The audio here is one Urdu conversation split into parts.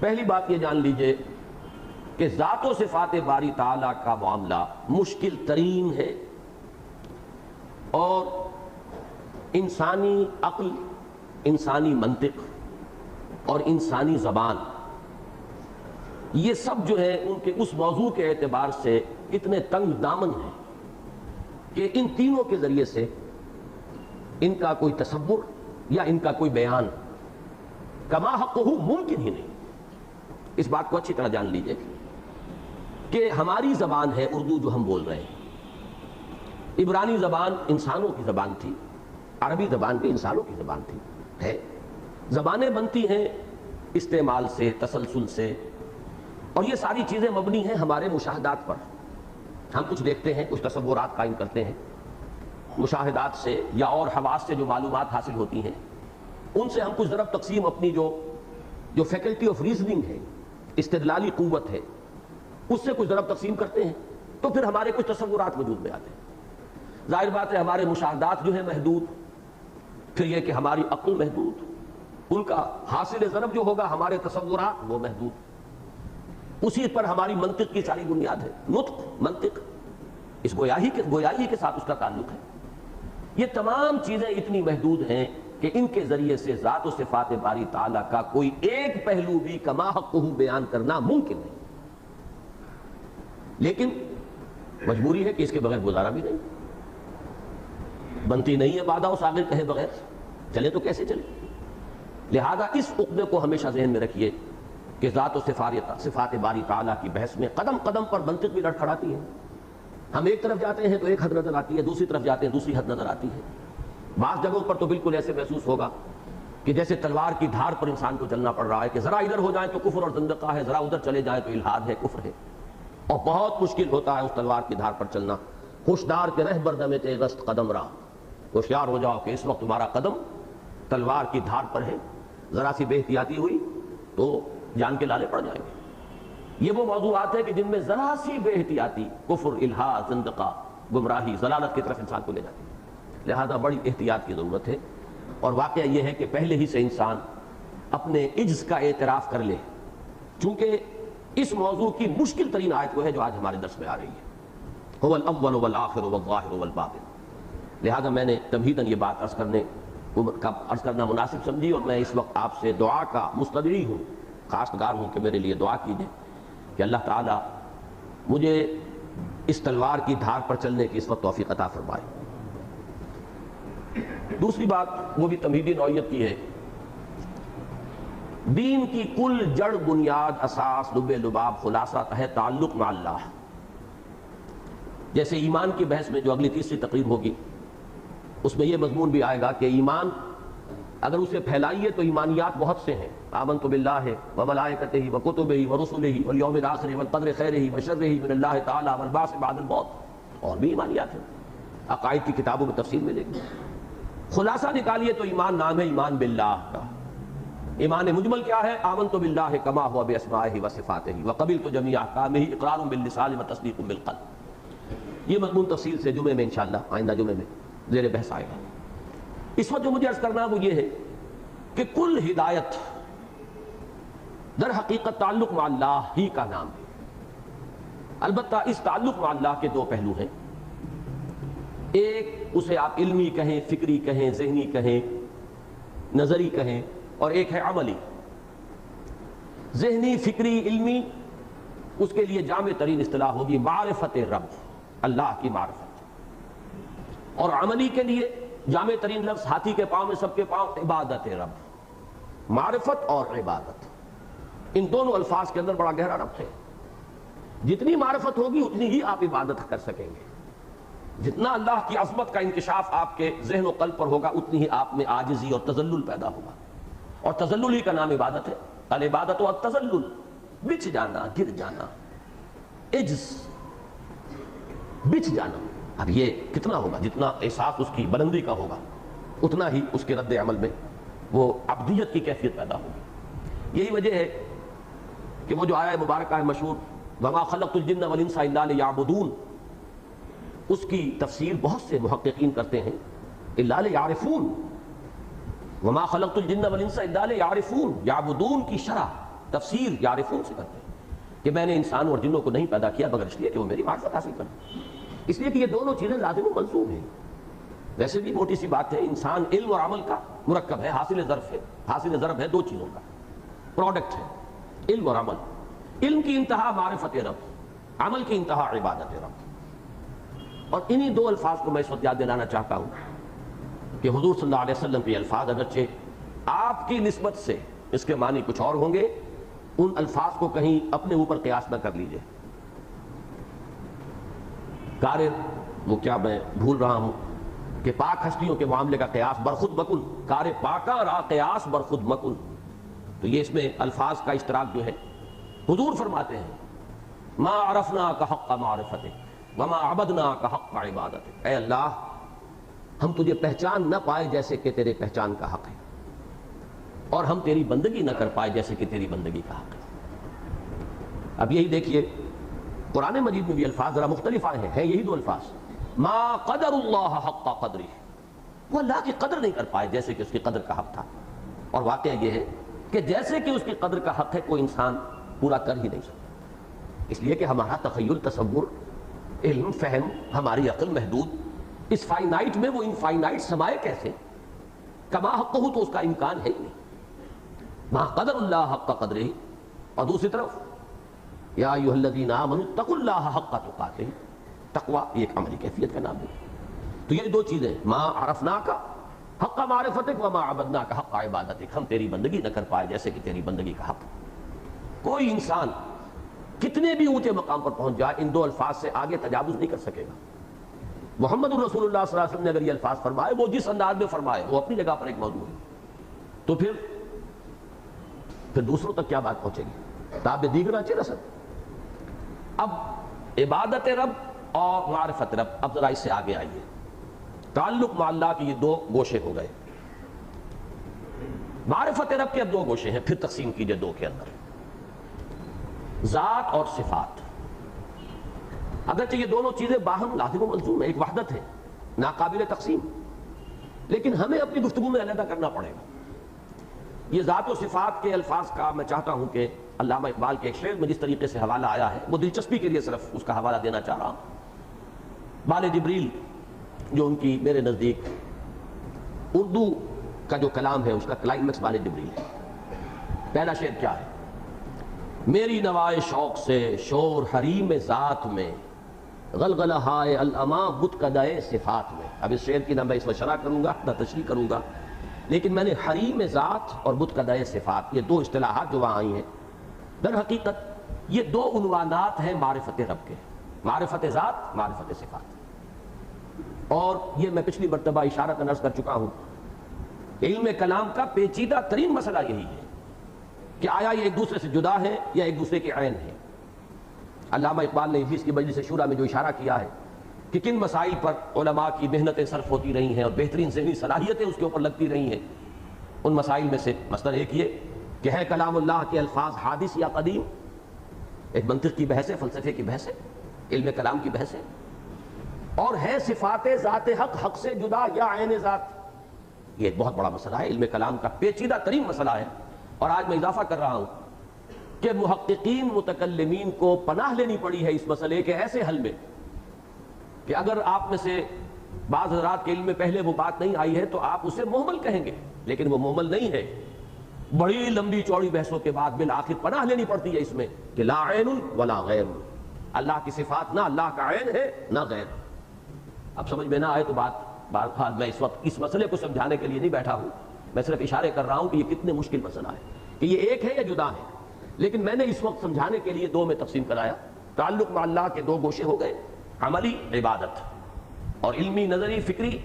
پہلی بات یہ جان لیجئے کہ ذات و صفات باری تعالیٰ کا معاملہ مشکل ترین ہے، اور انسانی عقل، انسانی منطق اور انسانی زبان، یہ سب جو ہے ان کے اس موضوع کے اعتبار سے اتنے تنگ دامن ہیں کہ ان تینوں کے ذریعے سے ان کا کوئی تصور یا ان کا کوئی بیان کما حقہ ممکن ہی نہیں۔ اس بات کو اچھی طرح جان لیجئے کہ ہماری زبان ہے اردو جو ہم بول رہے ہیں، عبرانی زبان انسانوں کی زبان تھی، عربی زبان بھی انسانوں کی زبان تھی ہے۔ زبانیں بنتی ہیں استعمال سے، تسلسل سے، اور یہ ساری چیزیں مبنی ہیں ہمارے مشاہدات پر۔ ہم کچھ دیکھتے ہیں، کچھ تصورات قائم کرتے ہیں، مشاہدات سے یا اور حواس سے جو معلومات حاصل ہوتی ہیں ان سے ہم کچھ ضرب تقسیم اپنی جو فیکلٹی آف ریزننگ ہے، استدلالی قوت ہے، اس سے کچھ ضرب تقسیم کرتے ہیں، تو پھر ہمارے کچھ تصورات وجود میں آتے ہیں۔ ظاہر بات ہے ہمارے مشاہدات جو ہیں محدود، پھر یہ کہ ہماری عقل محدود، ان کا حاصل ضرب جو ہوگا ہمارے تصورات وہ محدود، اسی پر ہماری منطق کی ساری بنیاد ہے۔ نطق، منطق، اس گویائی کے ساتھ اس کا تعلق ہے۔ یہ تمام چیزیں اتنی محدود ہیں کہ ان کے ذریعے سے ذات و صفات باری تعالیٰ کا کوئی ایک پہلو بھی کما حقہ بیان کرنا ممکن نہیں، لیکن مجبوری ہے کہ اس کے بغیر گزارا بھی نہیں، بنتی نہیں ہے بادہ و ساغر کہے بغیر، چلے تو کیسے چلے؟ لہذا اس عقدے کو ہمیشہ ذہن میں رکھیے کہ ذات و صفات باری تعالیٰ کی بحث میں قدم قدم پر منطق بھی لڑکھڑاتی ہے۔ ہم ایک طرف جاتے ہیں تو ایک حد نظر آتی ہے، دوسری طرف جاتے ہیں دوسری حد نظر آتی ہے۔ بعض جگہوں پر تو بالکل ایسے محسوس ہوگا کہ جیسے تلوار کی دھار پر انسان کو چلنا پڑ رہا ہے کہ ذرا ادھر ہو جائے تو کفر اور زندقہ ہے، ذرا ادھر چلے جائے تو الحاد ہے، کفر ہے، اور بہت مشکل ہوتا ہے اس تلوار کی دھار پر چلنا۔ ہوشدار کے رہبر دم تیغست قدم را، ہوشیار ہو جاؤ کہ اس وقت تمہارا قدم تلوار کی دھار پر ہے، ذرا سی بے احتیاطی ہوئی تو جان کے لالے پڑ جائیں گے۔ یہ وہ موضوعات ہیں کہ جن میں ذرا سی بے احتیاطی کفر، الحاد، زندقہ، گمراہی، ضلالت کی طرف انسان کو لے جاتی ہے۔ لہذا بڑی احتیاط کی ضرورت ہے، اور واقعہ یہ ہے کہ پہلے ہی سے انسان اپنے عجز کا اعتراف کر لے، چونکہ اس موضوع کی مشکل ترین آیت وہ ہے جو آج ہمارے درس میں آ رہی ہے، هو الاول والآخر والظاہر والباطن۔ لہذا میں نے تمہیداً یہ بات عرض کرنا مناسب سمجھی، اور میں اس وقت آپ سے دعا کا مستدعی ہوں، خواستگار ہوں کہ میرے لیے دعا کیجیے کہ اللہ تعالیٰ مجھے اس تلوار کی دھار پر چلنے کی اس وقت توفیق عطا فرمائے۔ دوسری بات وہ بھی تمہیدی نوعیت کی ہے، دین کی کل جڑ، بنیاد، اساس، لب لباب، خلاصہ ہے تعلق مع اللہ۔ جیسے ایمان کی بحث میں جو اگلی تیسری تقریر ہوگی اس میں یہ مضمون بھی آئے گا کہ ایمان اگر اسے پھیلائیے تو ایمانیات بہت سے ہیں، آمنت باللہ وملائکتہ وکتبہ ورسلہ والیوم الآخر والقدر خیرہ وشرہ من اللہ تعالی والبعث بعد الموت، اور بھی ایمانیات ہیں، عقائد کی کتابوں میں تفصیل ملے گی۔ خلاصہ نکالیے تو ایمان نام ہے ایمان باللہ کا۔ ایمان مجمل کیا ہے؟ آمنت باللہ کما ہوا باسمائہ وصفاتہ وقبلت جمیع احکامہ اقرار باللسان وتصدیق بالقلب۔ یہ مضمون تفصیل سے جمعے میں انشاءاللہ آئندہ جمعے میں زیر بحث آئے گا۔ اس وقت جو مجھے عرض کرنا وہ یہ ہے کہ کل ہدایت در حقیقت تعلق مع اللہ ہی کا نام ہے۔ البتہ اس تعلق مع اللہ کے دو پہلو ہیں، ایک اسے آپ علمی کہیں، فکری کہیں، ذہنی کہیں، نظری کہیں، اور ایک ہے عملی۔ ذہنی، فکری، علمی، اس کے لیے جامع ترین اصطلاح ہوگی معرفت رب، اللہ کی معرفت، اور عملی کے لیے جامع ترین لفظ ہاتھی کے پاؤں میں سب کے پاؤں، عبادت رب۔ معرفت اور عبادت، ان دونوں الفاظ کے اندر بڑا گہرا ربط ہے۔ جتنی معرفت ہوگی اتنی ہی آپ عبادت کر سکیں گے، جتنا اللہ کی عظمت کا انکشاف آپ کے ذہن و قلب پر ہوگا اتنی ہی آپ میں عاجزی اور تذلل پیدا ہوگا، اور تذلل ہی کا نام عبادت ہے۔ العبادت والتذلل، بچ جانا، گر جانا، عجز، بچ جانا۔ اب یہ کتنا ہوگا؟ جتنا احساس اس کی بلندی کا ہوگا اتنا ہی اس کے رد عمل میں وہ عبدیت کی کیفیت پیدا ہوگی۔ یہی وجہ ہے کہ وہ جو آیہ مبارکہ ہے مشہور وَمَا خَلَقْتُ الْجِنَّ وَالْإِنسَ إِلَّا لِيَعْبُدُونَ، اس کی تفسیر بہت سے محققین کرتے ہیں إِلَّا لِيَعْرِفُونَ، وَمَا خَلَقْتُ الْجِنَّ وَالْإِنسَ إِلَّا لِيَعْرِفُونَ، یعبدون کی شرح تفسیر یعرفون سے کرتے ہیں کہ میں نے انسان اور جنوں کو نہیں پیدا کیا مگر اس لیے کہ وہ میری معرفت حاصل کریں، اس لیے کہ یہ دونوں چیزیں لازم و ملزوم ہیں۔ ویسے بھی موٹی سی بات ہے، انسان علم اور عمل کا مرکب ہے، حاصل ظرف ہے، حاصل ضرب ہے، دو چیزوں کا پروڈکٹ ہے، علم اور عمل۔ علم کی انتہا معرفت رب، عمل کی انتہا عبادت رب۔ اور انہی دو الفاظ کو میں اس وقت یاد دلانا چاہتا ہوں کہ حضور صلی اللہ علیہ وسلم کے الفاظ اگرچہ آپ کی نسبت سے اس کے معنی کچھ اور ہوں گے، ان الفاظ کو کہیں اپنے اوپر قیاس نہ کر لیجئے۔ کارے وہ کیا میں بھول رہا ہوں کہ پاک ہستیوں کے معاملے کا قیاس برخود مکن، کارے پاکا را قیاس برخود مکن، تو یہ اس میں الفاظ کا اشتراک جو ہے، حضور فرماتے ہیں ما عرفنا کا حق معرفتک وما عبدنا کا حق عبادتک، اے اللہ ہم تجھے پہچان نہ پائے جیسے کہ تیرے پہچان کا حق ہے، اور ہم تیری بندگی نہ کر پائے جیسے کہ تیری بندگی کا حق ہے۔ اب یہی دیکھیے قرآن مجید میں بھی الفاظ ذرا مختلف آئے ہیں یہی دو الفاظ، ما قدر اللہ حق قدری، وہ اللہ کی قدر نہیں کر پائے جیسے کہ اس کی قدر کا حق تھا۔ اور واقعہ یہ ہے کہ جیسے کہ اس کی قدر کا حق ہے کوئی انسان پورا کر ہی نہیں سکتا، اس لیے کہ ہمارا تخیل، تصور، علم، فہم، ہماری عقل محدود، اس فائنائٹ میں وہ انفائنائٹ سمائے کیسے؟ کما حق ہو تو اس کا امکان ہے ہی نہیں۔ ما قدر اللہ حق قدرہ، اور دوسری طرف یا ایھا الذین آمنوا اتقوا اللہ حق تقاتہ، تقوی ایک عملی کیفیت کا نام ہے۔ تو یہ دو چیزیں، ما عرفنا کا حق معرفتک وما عبدنا کا حق عبادتک، ہم تیری بندگی نہ کر پائے جیسے کہ تیری بندگی کا حق۔ کوئی انسان کتنے بھی اونچے مقام پر پہنچ جائے ان دو الفاظ سے آگے تجاوز نہیں کر سکے گا۔ محمد الرسول اللہ صلی اللہ علیہ وسلم نے اگر یہ الفاظ فرمائے، وہ جس انداز میں فرمائے وہ اپنی جگہ پر ایک موضوع ہے، تو پھر دوسروں تک کیا بات پہنچے گی؟ تاب دیگر اچھے رسد۔ اب عبادت رب اور معرفت رب، اب ذرا اس سے آگے آئیے۔ تعلق مع اللہ کے یہ دو گوشے ہو گئے، معرفت رب کے اب دو گوشے ہیں، پھر تقسیم کیجئے دو کے اندر، ذات اور صفات۔ اگرچہ یہ دونوں چیزیں باہم لازم و ملزوم ہے، ایک وحدت ہے، ناقابل تقسیم، لیکن ہمیں اپنی گفتگو میں علیحدہ کرنا پڑے گا۔ یہ ذات و صفات کے الفاظ کا میں چاہتا ہوں کہ علامہ اقبال کے ایک شعر میں جس طریقے سے حوالہ آیا ہے، وہ دلچسپی کے لیے صرف اس کا حوالہ دینا چاہ رہا ہوں۔ بال جبریل جو ان کی میرے نزدیک اردو کا جو کلام ہے اس کا کلائمیکس بال جبریل ہے۔ پہلا شعر کیا ہے؟ میری نوائے شوق سے شور حریم ذات میں، غلغلہ ہائے الاما بتکدہ صفات میں۔ اب اس شعر کی نہ میں اس میں شرح کروں گا نہ تشریح کروں گا، لیکن میں نے حریم ذات اور بتکدہ صفات، یہ دو اصطلاحات جو وہاں آئی ہیں، در حقیقت یہ دو عنوانات ہیں معرفت رب کے، معرفت ذات، معرفت صفات۔ اور یہ میں پچھلی مرتبہ اشارتاً عرض کر چکا ہوں، علم کلام کا پیچیدہ ترین مسئلہ یہی ہے کہ آیا یہ ایک دوسرے سے جدا ہے یا ایک دوسرے کے عین ہے۔ علامہ اقبال نے ابلیس کی مجلس شورا میں جو اشارہ کیا ہے کہ کن مسائل پر علماء کی محنتیں صرف ہوتی رہی ہیں اور بہترین ذہنی صلاحیتیں اس کے اوپر لگتی رہی ہیں، ان مسائل میں سے مثلاً ایک یہ کہ ہے کلام اللہ کے الفاظ حادث یا قدیم، ایک منطق کی بحث ہے، فلسفے کی بحث ہے، علم کلام کی بحث ہے، اور ہے صفات ذات حق حق سے جدا یا عین ذات، یہ ایک بہت بڑا مسئلہ ہے، علم کلام کا پیچیدہ ترین مسئلہ ہے۔ اور آج میں اضافہ کر رہا ہوں کہ محققین متکلمین کو پناہ لینی پڑی ہے اس مسئلے کے ایسے حل میں کہ اگر آپ میں سے بعض حضرات کے علم میں پہلے وہ بات نہیں آئی ہے تو آپ اسے محمل کہیں گے، لیکن وہ محمل نہیں ہے۔ بڑی لمبی چوڑی بحثوں کے بعد بالآخر پناہ لینی پڑتی ہے اس میں کہ لا عین ولا غیر، اللہ کی صفات نہ اللہ کا عین ہے نہ غیر۔ اب سمجھ میں نہ آئے تو بہرحال میں اس وقت اس مسئلے کو سمجھانے کے لیے نہیں بیٹھا ہوں، میں صرف اشارے کر رہا ہوں کہ یہ کتنے مشکل مسئلہ ہے کہ یہ ایک ہے یا جدا ہے، لیکن میں نے اس وقت سمجھانے کے لیے دو میں تقسیم کرایا۔ تعلق مع اللہ کے دو گوشے ہو گئے، عملی عبادت اور علمی نظری فکری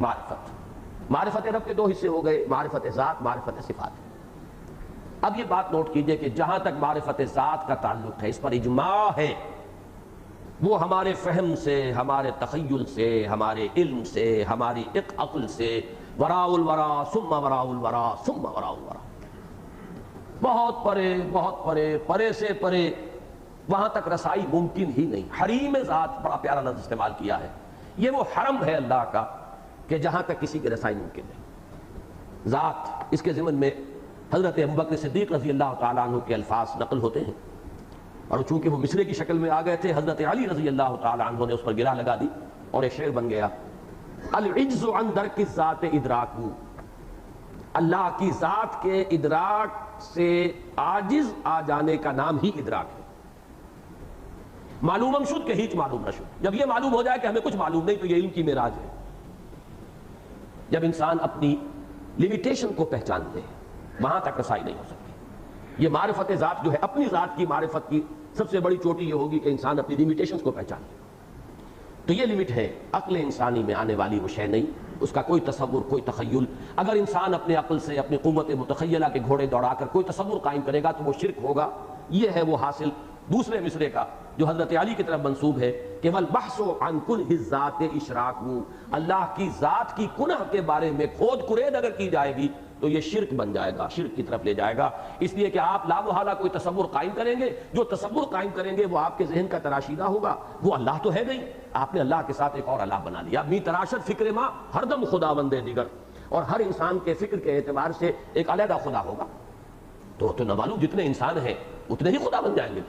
معرفت۔ معرفت رب کے دو حصے ہو گئے، معرفت ذات، معرفت صفات۔ اب یہ بات نوٹ کیجئے کہ جہاں تک معرفت ذات کا تعلق ہے اس پر اجماع ہے، وہ ہمارے فہم سے، ہمارے تخیل سے، ہمارے علم سے، ہماری عقل سے، وراء الورا ثم وراء الورا ثم وراء الورا، بہت پرے، بہت پرے، پرے سے پرے، وہاں تک رسائی ممکن ہی نہیں۔ حریم ذات، بڑا پیارا لفظ استعمال کیا ہے، یہ وہ حرم ہے اللہ کا کہ جہاں تک کسی کی رسائی ممکن ہے۔ ذات، اس کے ضمن میں حضرت ابوبکر صدیق رضی اللہ تعالیٰ عنہ کے الفاظ نقل ہوتے ہیں، اور چونکہ وہ مصرے کی شکل میں آ گئے تھے، حضرت علی رضی اللہ تعالیٰ عنہ نے اس پر گرہ لگا دی اور ایک شعر بن گیا، العجز عن درک الذات ادراک، اللہ کی ذات کے ادراک سے عاجز آ جانے کا نام ہی ادراک ہے۔ معلوم شد کہ ہیچ معلوم نہ شد، جب یہ معلوم ہو جائے کہ ہمیں کچھ معلوم نہیں تو یہ علم کی معراج ہے۔ جب انسان اپنی لیمیٹیشن کو پہچان لے وہاں تک رسائی نہیں ہو سکتی۔ یہ معرفت ذات جو ہے، اپنی ذات کی معرفت کی سب سے بڑی چوٹی یہ ہوگی کہ انسان اپنی لیمیٹیشنز کو پہچان لے۔ تو یہ لمٹ ہے، عقل انسانی میں آنے والی وہ شے نہیں، اس کا کوئی تصور، کوئی تخیل۔ اگر انسان اپنے عقل سے اپنی قوت متخیلہ کے گھوڑے دوڑا کر کوئی تصور قائم کرے گا تو وہ شرک ہوگا۔ یہ ہے وہ حاصل دوسرے مصرے کا جو حضرت علی کی طرف منسوب ہے کہ والبحث عن کنہ الذات اشراک، اللہ کی ذات کی کنہ کے بارے میں کھود کرید اگر کی جائے گی تو یہ شرک بن جائے گا، شرک کی طرف لے جائے گا۔ اس لیے کہ آپ لا محالہ کوئی تصور قائم کریں گے، جو تصور قائم کریں گے وہ آپ کے ذہن کا تراشیدہ ہوگا، وہ اللہ تو ہے نہیں، آپ نے اللہ کے ساتھ ایک اور اللہ بنا لیا۔ می تراشد فکر ماں ہر دم خداوند دیگر، اور ہر انسان کے فکر کے اعتبار سے ایک علیحدہ خدا ہوگا، تو نہ معلوم جتنے انسان ہیں اتنے ہی خدا بن جائیں گے۔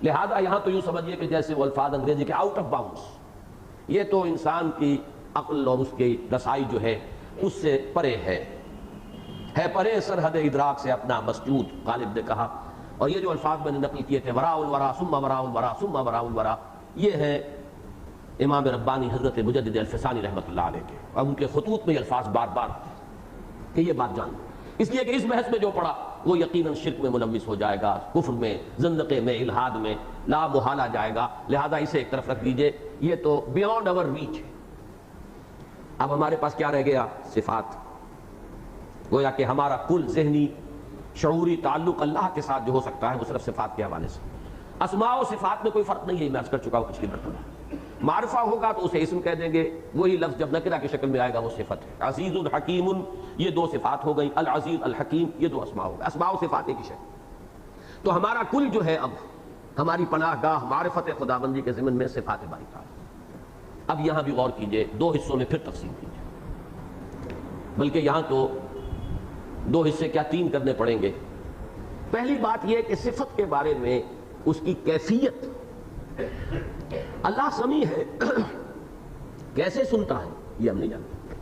لہذا یہاں تو یوں سمجھیے کہ جیسے وہ الفاظ انگریزی کے آؤٹ آف باؤنڈس، یہ تو انسان کی عقل اور اس کی رسائی جو ہے اس سے پرے ہے پرے سرحد ادراک سے اپنا مسجود، غالب نے کہا۔ اور یہ جو الفاظ میں نے نقل کیے تھے، وراء الورا ثم وراء الورا ثم وراء الورا، یہ ہے امام ربانی حضرت مجدد الفسانی رحمۃ اللہ علیہ کے، اور ان کے خطوط میں یہ الفاظ بار بار کہ یہ بات جان، اس لیے کہ اس بحث میں جو پڑھا وہ یقیناً شرک میں ملوث ہو جائے گا، کفر میں، زندقے میں، الحاد میں لا محالہ جائے گا۔ لہذا اسے ایک طرف رکھ دیجئے، یہ تو بیونڈ اور ریچ ہے۔ اب ہمارے پاس کیا رہ گیا؟ صفات۔ گویا کہ ہمارا کل ذہنی شعوری تعلق اللہ کے ساتھ جو ہو سکتا ہے وہ صرف صفات کے حوالے سے۔ اسماء و صفات میں کوئی فرق نہیں ہے، میں عرض کر چکا ہوں پچھلی مرتبہ۔ معرفہ ہوگا تو اسے اسم کہہ دیں گے، وہی لفظ جب نکرہ کی شکل میں آئے گا وہ صفت ہے۔ عزیز الحکیم، یہ دو صفات ہو گئی، العزیز الحکیم یہ دو اسماء ہو گئے، اسماء و صفات ایک ہی شے۔ تو ہمارا کل جو ہے اب ہماری پناہ گاہ معرفت خداوندی کے ضمن میں صفات باری تعالیٰ۔ اب یہاں بھی غور کیجئے، دو حصوں میں پھر تقسیم کیجئے، بلکہ یہاں تو دو حصے کیا تین کرنے پڑیں گے۔ پہلی بات یہ کہ صفت کے بارے میں اس کی کیفیت، اللہ سمیع ہے، کیسے سنتا ہے یہ ہم نہیں جانتے،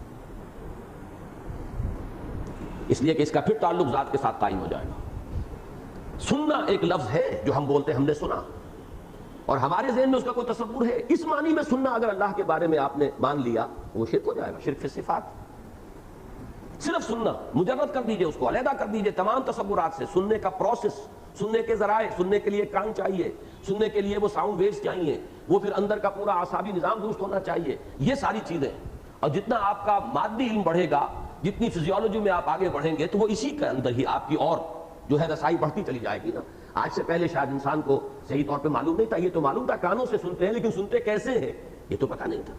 اس لیے کہ اس کا پھر تعلق ذات کے ساتھ قائم ہو جائے گا۔ سننا ایک لفظ ہے جو ہم بولتے ہیں ہم نے سنا، اور ہمارے ذہن میں اس کا کوئی تصور ہے، اس معنی میں سننا اگر اللہ کے بارے میں آپ نے مان لیا وہ شرک ہو جائے گا، شرک فی صفات۔ صرف سننا، مجرد کر دیجئے، اس کو علیحدہ کر دیجئے تمام تصورات سے۔ سننے کا پروسیس، سننے کے ذرائع، سننے کے لیے کان چاہیے، سننے کے لیے وہ ساؤنڈ ویوز چاہیے، وہ پھر اندر کا پورا اعصابی نظام درست ہونا چاہیے، یہ ساری چیزیں۔ اور جتنا آپ کا مادی علم بڑھے گا، جتنی فزیولوجی میں آپ آگے بڑھیں گے تو وہ اسی کے اندر ہی آپ کی اور جو ہے رسائی بڑھتی چلی جائے گی نا۔ آج سے پہلے شاید انسان کو صحیح طور پہ معلوم نہیں تھا، یہ تو معلوم تھا کانوں سے سنتے ہیں، لیکن سنتے کیسے ہیں یہ تو پتہ نہیں تھا،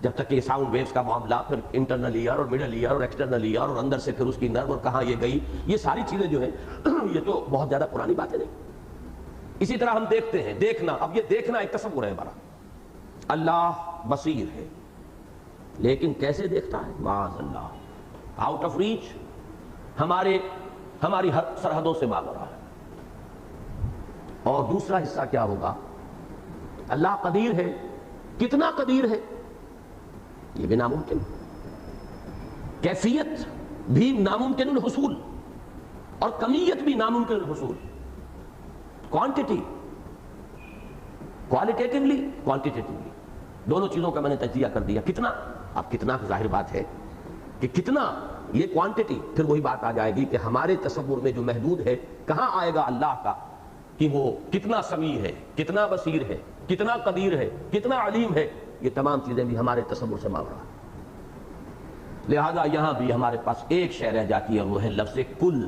جب تک کہ ساؤنڈ ویوز کا معاملہ، پھر انٹرنل ایئر اور مڈل ایئر اور ایکسٹرنل ایئر اور اندر سے پھر اس کی نرو اور کہاں یہ گئی، یہ ساری چیزیں جو ہیں یہ تو بہت زیادہ پرانی باتیں نہیں۔ اسی طرح ہم دیکھتے ہیں، دیکھنا، اب یہ دیکھنا ایک تصور ہے ہمارا، اللہ بصیر ہے لیکن کیسے دیکھتا ہے؟ معاذ اللہ، آؤٹ آف ریچ، ہماری سرحدوں سے ماورا ہے۔ اور دوسرا حصہ کیا ہوگا؟ اللہ قدیر ہے، کتنا قدیر ہے یہ بھی ناممکن، کیفیت بھی ناممکن الحصول اور کمیت بھی ناممکن الحصول، کوانٹٹی، کوالٹیٹیولی، کوانٹیٹیولی، دونوں چیزوں کا میں نے تجزیہ کر دیا۔ کتنا، اب کتنا ظاہر بات ہے کہ کتنا، یہ کوانٹٹی، پھر وہی بات آ جائے گی کہ ہمارے تصور میں جو محدود ہے کہاں آئے گا اللہ کا، کہ وہ کتنا سمیع ہے، کتنا بصیر ہے، کتنا قدیر ہے، کتنا علیم ہے، یہ تمام چیزیں بھی ہمارے تصور سے ماورا ہے۔ لہذا یہاں بھی ہمارے پاس ایک شے رہ جاتی ہے، وہ ہے لفظ کل۔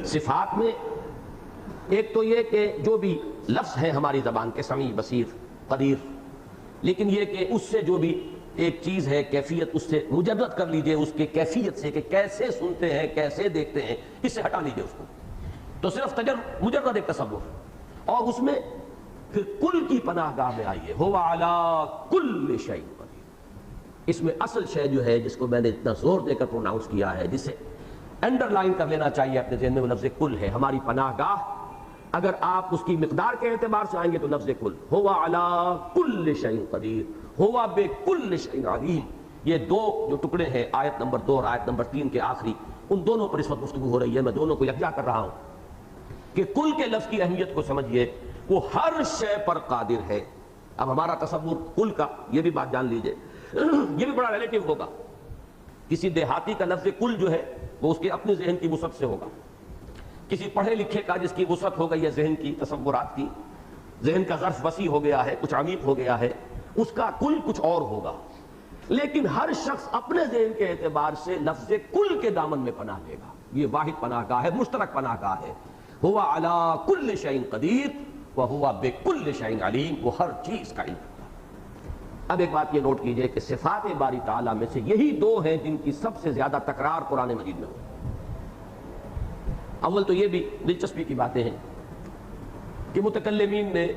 صفات میں ایک تو یہ کہ جو بھی لفظ ہے ہماری زبان کے، سمیع، بصیر، قدیر، لیکن یہ کہ اس سے جو بھی ایک چیز ہے کیفیت، اس سے مجرد کر لیجئے، اس کے کیفیت سے کہ کیسے سنتے ہیں، کیسے دیکھتے ہیں، اس سے ہٹا لیجئے اس کو، تو صرف مجرد ایک تصور، اور اس میں پھر کل کی پناہ گاہ میں آئیے، هو علی کل شیء قدیر۔ اس میں اصل شے جو ہے جس کو میں نے اتنا زور دے کر پروناؤنس کیا ہے، جسے انڈر لائن کر لینا چاہیے اپنے ذہن میں، وہ لفظ کل ہے، ہماری پناہ گاہ۔ اگر آپ اس کی مقدار کے اعتبار سے آئیں گے تو لفظ کل، ہوا علی کل شیء قدیر، ہوا بکل شیء علیم، یہ دو جو ٹکڑے ہیں آیت نمبر 2 اور آیت نمبر 3 کے آخری، ان دونوں پر اس وقت گفتگو ہو رہی ہے، میں دونوں کو یکجا کر رہا ہوں کہ کل کے لفظ کی اہمیت کو سمجھیے، وہ ہر شے پر قادر ہے۔ اب ہمارا تصور کل کا، یہ بھی بات جان لیجئے، یہ بھی بڑا ریلیٹیو ہوگا۔ کسی دیہاتی کا لفظ کل جو ہے وہ اس کے اپنے ذہن کی وسعت سے ہوگا، کسی پڑھے لکھے کا جس کی وسعت ہو گئی ہے ذہن کی، تصورات کی، ذہن کا ظرف وسیع ہو گیا ہے، کچھ عمیق ہو گیا ہے، اس کا کل کچھ اور ہوگا۔ لیکن ہر شخص اپنے ذہن کے اعتبار سے لفظ کل کے دامن میں پناہ لے گا۔ یہ واحد پناہ گاہ ہے، مشترک پناہ گاہ ہے۔ ہوا علی کل شیء قدیر وہوا بکل شیء علیم، وہ ہر چیز کا علم ہے۔ اب ایک بات یہ نوٹ کیجئے کہ صفات باری تعالیٰ میں سے یہی دو ہیں جن کی سب سے زیادہ تکرار قرآن مجید میں ہوئی۔ اول تو یہ بھی دلچسپی کی باتیں ہیں کہ متکلمین نے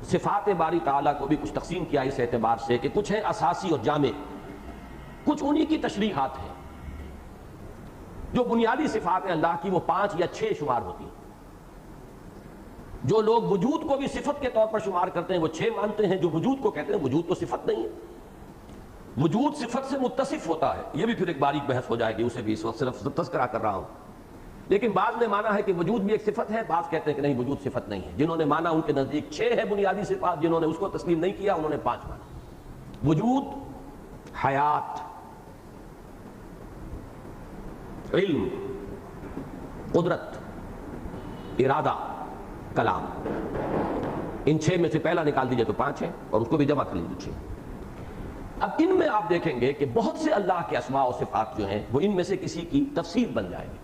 صفات باری تعالیٰ کو بھی کچھ تقسیم کیا اس اعتبار سے کہ کچھ ہیں اساسی اور جامع، کچھ انہی کی تشریحات ہیں۔ جو بنیادی صفات ہیں اللہ کی وہ 5 یا 6 شمار ہوتی ہیں۔ جو لوگ وجود کو بھی صفت کے طور پر شمار کرتے ہیں وہ 6 مانتے ہیں، جو وجود کو کہتے ہیں وجود تو صفت نہیں ہے، وجود صفت سے متصف ہوتا ہے، یہ بھی پھر ایک باریک بحث ہو جائے گی، اسے بھی اس وقت صرف تذکرہ کر رہا ہوں۔ لیکن بعض نے مانا ہے کہ وجود بھی ایک صفت ہے، بعض کہتے ہیں کہ نہیں وجود صفت نہیں ہے۔ جنہوں نے مانا ان کے نزدیک 6 ہے بنیادی صفات، جنہوں نے اس کو تسلیم نہیں کیا انہوں نے 5 مانا۔ وجود، حیات، علم، قدرت، ارادہ، کلام، ان 6 میں سے پہلا نکال دیجئے تو 5 ہے، اور اس کو بھی جمع کر لیجئے 6۔ اب ان میں آپ دیکھیں گے کہ بہت سے اللہ کے اسماء و صفات جو ہیں وہ ان میں سے کسی کی تفسیر بن جائیں گے۔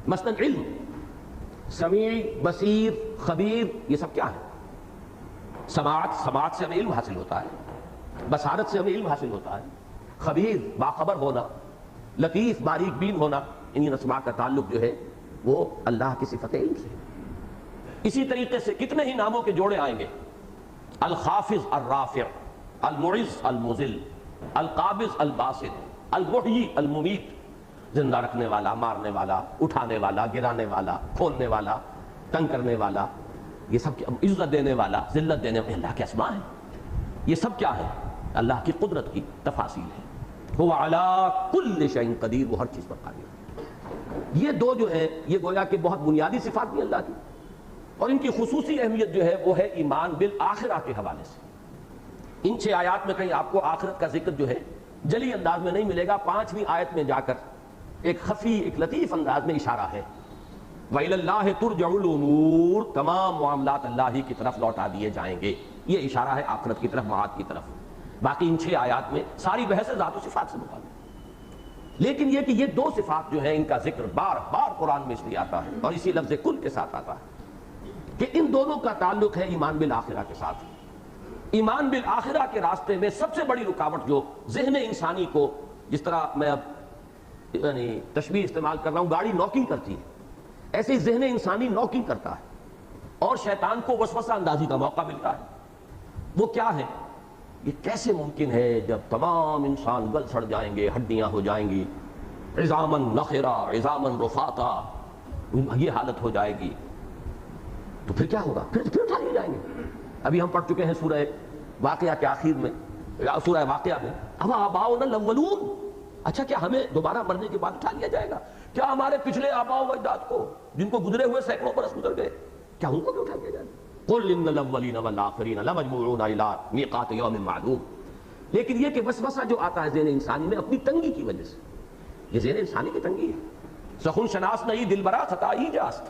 مثلا علم، سمیع، بصیر، خبیر، یہ سب کیا ہے؟ سماعت سے ہمیں علم حاصل ہوتا ہے، بصارت سے ہمیں علم حاصل ہوتا ہے، خبیر باخبر ہونا، لطیف باریک بین ہونا، انہی اسماء کا تعلق جو ہے وہ اللہ کی صفت علم سے۔ اسی طریقے سے کتنے ہی ناموں کے جوڑے آئیں گے، الخافض الرافع، المعز المذل، القابض الباسط، المحیی الممیت، زندہ رکھنے والا، مارنے والا، اٹھانے والا، گرانے والا، کھولنے والا، تنگ کرنے والا، یہ سب عزت دینے والا، ذلت دینے والا، اللہ کے اسماء ہیں۔ یہ سب کیا ہے؟ اللہ کی قدرت کی تفاصیل ہے۔ هو علی کل شیء قدیر، وہ ہر چیز پر قادر ہے۔ یہ دو جو ہے یہ گویا کہ بہت بنیادی صفات بھی اللہ کی، اور ان کی خصوصی اہمیت جو ہے وہ ہے ایمان بالآخرہ کے حوالے سے۔ ان 6 آیات میں کہیں آپ کو آخرت کا ذکر جو ہے جلی انداز میں نہیں ملے گا، 5ویں آیت میں جا کر ایک خفی، ایک لطیف انداز میں اشارہ ہے، وَإِلَى اللَّهِ تُرْجَعُ الْأُمُورُ، تمام معاملات اللہ ہی کی طرف لوٹا دیے جائیں گے۔ یہ اشارہ ہے آخرت کی طرف، معاد کی طرف۔ باقی ان 6 آیات میں ساری بحث ذات و صفات سے متعلق، لیکن یہ کہ یہ 2 صفات جو ہیں ان کا ذکر بار بار قرآن میں اس لیے آتا ہے اور اسی لفظ کل کے ساتھ آتا ہے کہ ان دونوں کا تعلق ہے ایمان بالآخرہ کے ساتھ۔ ایمان بالآخرہ کے راستے میں سب سے بڑی رکاوٹ جو ذہن انسانی کو، جس طرح میں اب یعنی تشبیہ استعمال کر رہا ہوں، گاڑی نوکنگ کرتی ہے، ایسے ہی ذہن انسانی نوکنگ کرتا ہے اور شیطان کو وسوسہ اندازی کا موقع ملتا ہے۔ وہ کیا ہے؟ یہ کیسے ممکن ہے جب تمام انسان گل سڑ جائیں گے، ہڈیاں ہو جائیں گی، عظاما نخرا، عظاما رفاتا، یہ حالت ہو جائے گی، تو پھر کیا ہوگا؟ پھر اٹھا لیے جائیں گے۔ ابھی ہم پڑھ چکے ہیں سورہ واقعہ کے آخر میں، سورہ واقعہ میں، اب آباؤنا الاولون، اچھا کیا ہمیں دوبارہ مرنے کے بعد اٹھا لیا جائے گا؟ کیا ہمارے پچھلے آباء و اجداد کو جن کو گزرے ہوئے سینکڑوں برس گزر گئے، کیا ان کو بھی اٹھا لیا جائے گا؟ قل ان الاولین والآخرین لمجموعون الی میقات یوم معلوم۔ لیکن یہ کہ وسوسہ جو آتا ہے ذہن انسانی میں اپنی تنگی کی وجہ سے، یہ ذہن انسانی کی تنگی ہے۔ سخن شناس نہیں دلبرا خطا ہی جاست،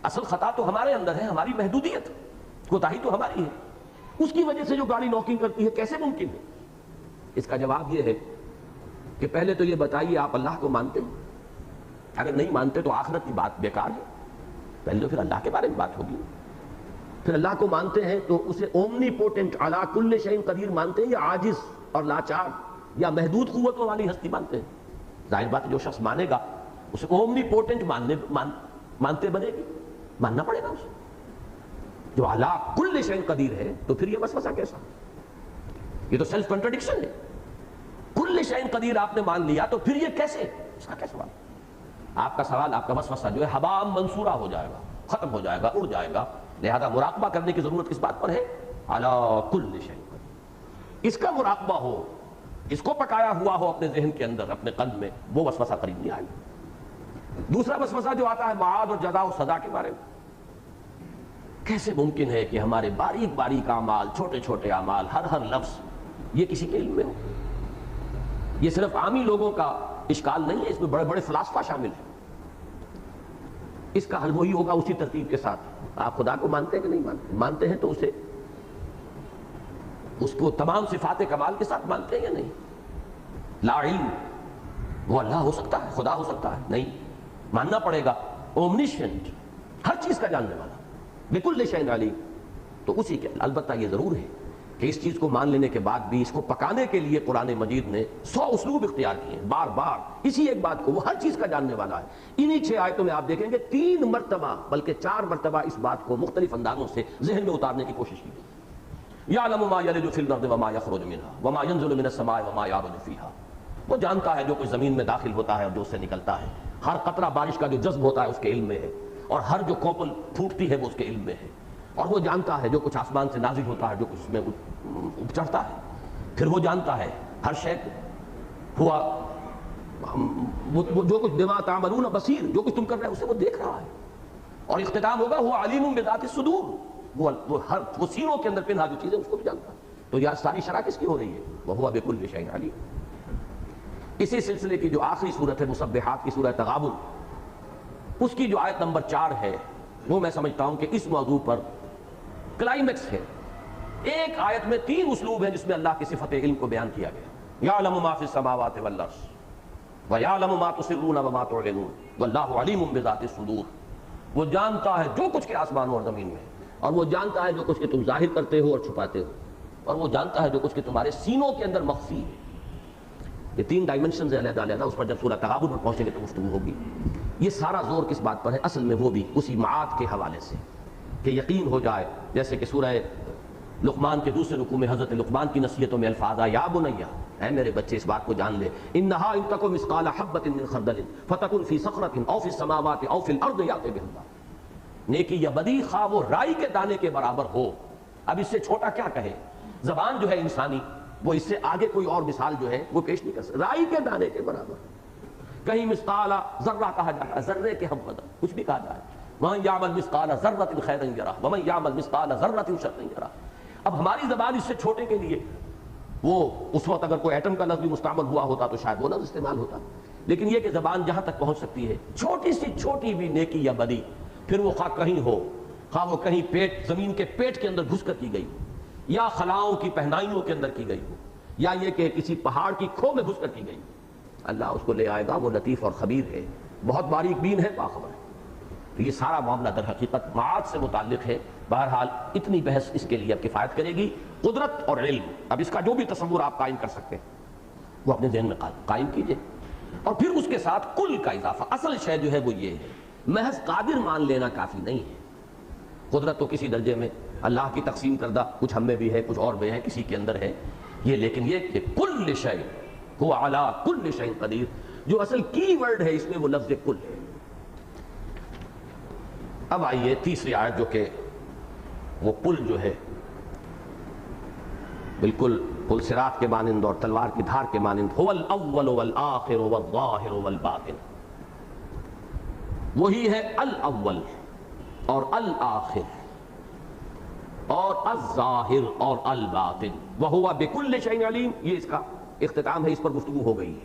اصل خطا تو ہمارے اندر ہے، ہماری محدودیت، کوتاہی تو ہماری ہے، اس کی وجہ سے جو گاڑی نوکنگ کرتی ہے۔ کیسے ممکن ہے؟ اس کا جواب یہ ہے کہ پہلے تو یہ بتائیے آپ اللہ کو مانتے ہیں؟ اگر نہیں مانتے تو آخرت کی بات بیکار ہے، پہلے تو پھر اللہ کے بارے میں بات ہوگی۔ پھر اللہ کو مانتے ہیں تو اسے اومنی پوٹنٹ علی کل شیء قدیر مانتے ہیں یا عاجز اور لاچار یا محدود قوتوں والی ہستی مانتے ہیں؟ ظاہر بات ہے جو شخص مانے گا اسے اومنی پوٹنٹ مانتے بنے گی، ماننا پڑے گا اسے۔ جو علی کل شیء قدیر ہے تو پھر یہ وسوسہ کیسا؟ یہ تو سیلف کنٹرڈکشن ہے۔ کل شیء قدیر آپ نے مان لیا تو پھر یہ کیسے؟ اس کا کیا سوال؟ آپ کا سوال، آپ کا وسوسہ جو ہے ہوا منصورہ ہو جائے گا، ختم ہو جائے گا، اڑ جائے گا. لہذا مراقبہ کرنے کی ضرورت کس بات پر ہے؟ علی کل شیء. اس کا مراقبہ ہو، اس کو پکایا ہوا ہو اپنے ذہن کے اندر، اپنے قلب میں، وہ وسوسہ قریب نہیں آئے گا. دوسرا وسوسہ جو آتا ہے معاد اور جزا و سزا کے بارے میں. کیسے ممکن ہے کہ ہمارے باریک باریک اعمال، چھوٹے چھوٹے اعمال، ہر لفظ یہ کسی کے علم میں ہو؟ یہ صرف عامی لوگوں کا اشکال نہیں ہے، اس میں بڑے بڑے فلاسفہ شامل ہیں. اس کا حل وہی ہوگا اسی ترتیب کے ساتھ. آپ خدا کو مانتے ہیں کہ نہیں مانتے؟ مانتے ہیں تو اس کو تمام صفات کمال کے ساتھ مانتے ہیں یا نہیں؟ لا علم، وہ اللہ ہو سکتا ہے، خدا ہو سکتا ہے؟ نہیں، ماننا پڑے گا اومنیشنٹ، ہر چیز کا جاننے والا، بکل شیء علیم. تو اسی کے البتہ یہ ضرور ہے کہ اس چیز کو مان لینے کے بعد بھی اس کو پکانے کے لیے قرآن مجید نے 100 اسلوب اختیار کیے ہیں، بار بار اسی ایک بات کو. وہ ہر چیز کا جاننے والا ہے. انہی 6 آیتوں میں آپ دیکھیں گے 3 مرتبہ بلکہ 4 مرتبہ اس بات کو مختلف اندازوں سے ذہن میں اتارنے کی کوشش کی گئی. یعلم ما یلج فی الارض وما یخرج منها وما ينزل من السماء وما یعرج فیها. وہ جانتا ہے جو کچھ زمین میں داخل ہوتا ہے اور جو اس سے نکلتا ہے. ہر قطرہ بارش کا جو جذب ہوتا ہے اس کے علم میں ہے، اور ہر جو کوپل پھوٹتی ہے وہ اس کے علم میں ہے. اور وہ جانتا ہے جو کچھ آسمان سے نازل ہوتا ہے، جو کچھ اس میں چڑھتا ہے. پھر وہ جانتا ہے ہر شے کو، وہ جو کچھ بما تعملون بصیر، جو کچھ تم کر رہے ہیں اسے وہ دیکھ رہا ہے. اور اختتام ہوگا هو علیم بذات الصدور، وہ سینوں کے اندر پنہا جو چیزیں اس کو بھی جانتا ہے. تو یار ساری شرح کس کی ہو رہی ہے؟ وهو بكل شيء علیم. اسی سلسلے کی جو آخری صورت ہے مسبحات کی سورہ تغابن، اس کی جو آیت نمبر 4 ہے، وہ میں سمجھتا ہوں کہ اس موضوع پر کلائمیکس ہے. ایک آیت میں 3 اسلوب ہیں جس میں اللہ کی صفت علم کو بیان کیا گیا. یعلم ما فی السماوات والارض ویعلم ما تسرون وما تعلنون واللہ علیم بذات الصدور. وہ جانتا ہے جو کچھ کے آسمانوں اور زمین میں، اور وہ جانتا ہے جو کچھ کہ تم ظاہر کرتے ہو اور چھپاتے ہو، اور وہ جانتا ہے جو کچھ کہ تمہارے سینوں کے اندر مخفی ہے. یہ 3 ڈائمنشنز ہیں علیحدہ علیحدہ. اس پر جب سورہ تغابن پر پہنچیں گے تو گفتگو ہوگی. یہ سارا زور کس بات پر ہے؟ اصل میں وہ بھی اسی معاد کے حوالے سے کہ یقین ہو جائے. جیسے کہ سورہ لقمان کے دوسرے رکوع میں حضرت لقمان کی نصیحتوں میں الفاظ آیا، یا بنیا، اے میرے بچے اس بات کو جان لے، انہا ان تک مثقال حبۃ من خردل فتکن فی صخرۃ او فی السماوات او فی الارض یأتی بہ اللہ. نیکی یا بدی خواہ وہ رائی کے دانے کے برابر ہو. اب اس سے چھوٹا کیا کہے؟ زبان جو ہے انسانی، وہ اس سے آگے کوئی اور مثال جو ہے وہ پیش نہیں کر سکتا. رائی کے دانے کے برابر. کہیں مثقال ذرہ کہا جاتا ہے، ذرے کے ہم قدر کچھ بھی کہا جائے. وَمَن يَعْمَلْ مِثْقَالَ ذَرَّةٍ خَيْرًا يَرَهُ وَمَن يَعْمَلْ مِثْقَالَ ذَرَّةٍ شَرًّا يَرَهُ. اب ہماری زبان اس سے چھوٹے کے لیے، وہ اس وقت اگر کوئی ایٹم کا لفظ بھی مستعمل ہوا ہوتا تو شاید وہ لفظ استعمال ہوتا. لیکن یہ کہ زبان جہاں تک پہنچ سکتی ہے، چھوٹی سی چھوٹی بھی نیکی یا بدی، پھر وہ خواہ کہیں ہو، خواہ وہ کہیں پیٹ، زمین کے پیٹ کے اندر گھس کر کی گئی، یا خلاؤں کی پہنائیوں کے اندر کی گئی ہو، یا یہ کہ کسی پہاڑ کی کھو میں گھس کر کی گئی، اللہ اس کو لے آئے گا. وہ لطیف اور خبیر ہے، بہت باریک بین ہے، باخبر ہے. تو یہ سارا معاملہ در حقیقت معاد سے متعلق ہے. بہرحال اتنی بحث اس کے لیے اب کفایت کرے گی. قدرت اور علم، اب اس کا جو بھی تصور آپ قائم کر سکتے ہیں وہ اپنے ذہن میں قائم کیجئے، اور پھر اس کے ساتھ کل کا اضافہ. اصل شے جو ہے وہ یہ ہے، محض قادر مان لینا کافی نہیں ہے. قدرت تو کسی درجے میں اللہ کی تقسیم کردہ، کچھ ہم میں بھی ہے، کچھ اور میں ہے، کسی کے اندر ہے یہ. لیکن یہ کہ کل شیء هو علی کل شیء قدیر، جو اصل کی ورڈ ہے اس میں وہ لفظ کل ہے. اب آئیے تیسری آیت، جو کہ وہ پل جو ہے بالکل پل صراط کے مانند اور تلوار کی دھار کے مانند، هو الاول والآخر والظاہر والباطن. وہی ہے الاول اور الآخر اور الظاہر اور الباطن. وَهُوَ بِكُلِّ شَيْءٍ عَلِيمٌ. یہ اس کا اختتام ہے، اس پر گفتگو ہو گئی ہے.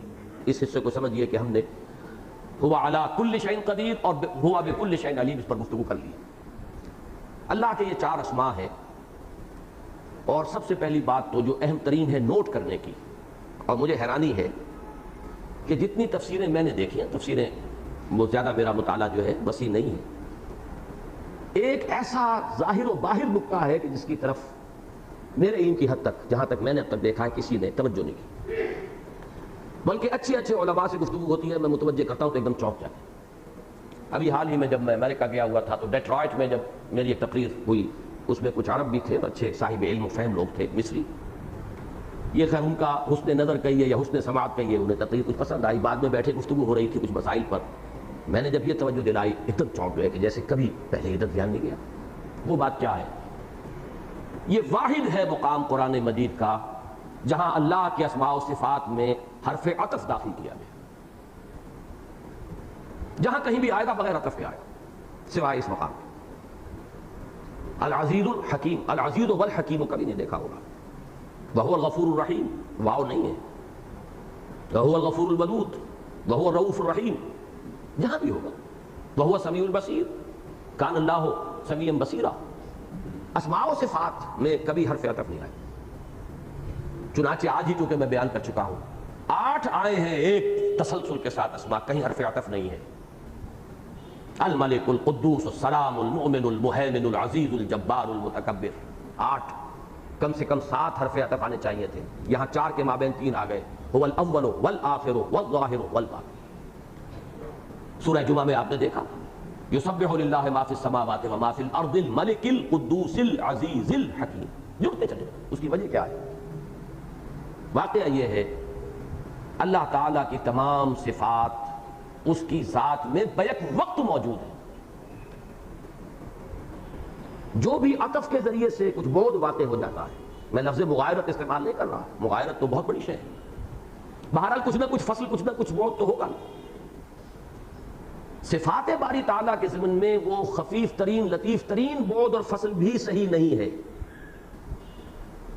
اس حصے کو سمجھیے کہ ہم نے هُوَ عَلَى كُلِّ شَيْءٍ قَدِيرٌ اور هُوَ بِكُلِّ شَيْءٍ عَلِيمٌ اس پر گفتگو کر لی. اللہ کے یہ 4 اسماء ہیں، اور سب سے پہلی بات تو جو اہم ترین ہے نوٹ کرنے کی، اور مجھے حیرانی ہے کہ جتنی تفسیریں میں نے دیکھی ہیں، تفسیریں وہ زیادہ میرا مطالعہ جو ہے وسیع نہیں ہے، ایک ایسا ظاہر و باہر نکتہ ہے کہ جس کی طرف میرے علم کی حد تک، جہاں تک میں نے اب تک دیکھا ہے، کسی نے توجہ نہیں کی. بلکہ اچھے علماء سے گفتگو ہوتی ہے، میں متوجہ کرتا ہوں تو ایک دم چونک جاتے ہیں. ابھی حال ہی میں جب میں امریکہ گیا ہوا تھا تو ڈیٹرائٹ میں جب میری ایک تقریر ہوئی، اس میں کچھ عرب بھی تھے، اچھے صاحب علم و فہم لوگ تھے، مصری. یہ خیر ان کا حسن نظر کہیے یا حسن سماعت کہیے، انہیں تقریر کچھ پسند آئی. بعد میں بیٹھے گفتگو ہو رہی تھی کچھ مسائل پر. میں نے جب یہ توجہ دلائی اتنا چونک گئے کہ جیسے کبھی پہلے ادھر دھیان نہیں گیا. وہ بات کیا ہے؟ یہ واحد ہے مقام قرآن مجید کا جہاں اللہ کے اسماء و صفات میں حرف عطف داخل کیا گیا. جہاں کہیں بھی آئے گا بغیر عطف کے آئے گا سوائے اس مقام. العزیز الحکیم، العزیز والحکیم کبھی نہیں دیکھا ہوگا. وہو الغفور الرحیم، واو نہیں ہے. وہو الغفور الودود، وہو الرؤوف الرحیم، جہاں بھی ہوگا. وہو سمیع البصیر، کان اللہ سمیعا بصیرا. اسماء و صفات میں کبھی حرف عطف نہیں آئے. چنانچہ آج ہی چونکہ میں بیان کر چکا ہوں 8 آئے ہیں ایک تسلسل کے ساتھ اسماء، کہیں حرف عطف نہیں ہے. الملک، القدوس، السلام، المؤمن، المہیمن، العزیز، الجبار، المتکبر. 8 کم سے کم 7 حرف عطف آنے چاہیے تھے. یہاں 4 کے مابین 3 آ گئے. هو الاول والآخر والظاہر والباطن. سورہ جمعہ میں آپ نے دیکھا یسبح للہ ما فی السماوات وما فی الارض الملک القدوس العزیز الحکیم. جڑتے چلے. اس کی وجہ کیا ہے؟ واقعہ یہ ہے اللہ تعالیٰ کی تمام صفات اس کی ذات میں بیک وقت موجود ہے. جو بھی عطف کے ذریعے سے کچھ بعد واقع ہو جاتا ہے، میں لفظ مغایرت استعمال نہیں کر رہا، مغایرت تو بہت بڑی شے ہے. بہرحال کچھ نہ کچھ فصل، کچھ نہ کچھ بعد تو ہوگا. صفات باری تعالیٰ کے ضمن میں وہ خفیف ترین لطیف ترین بعد اور فصل بھی صحیح نہیں ہے،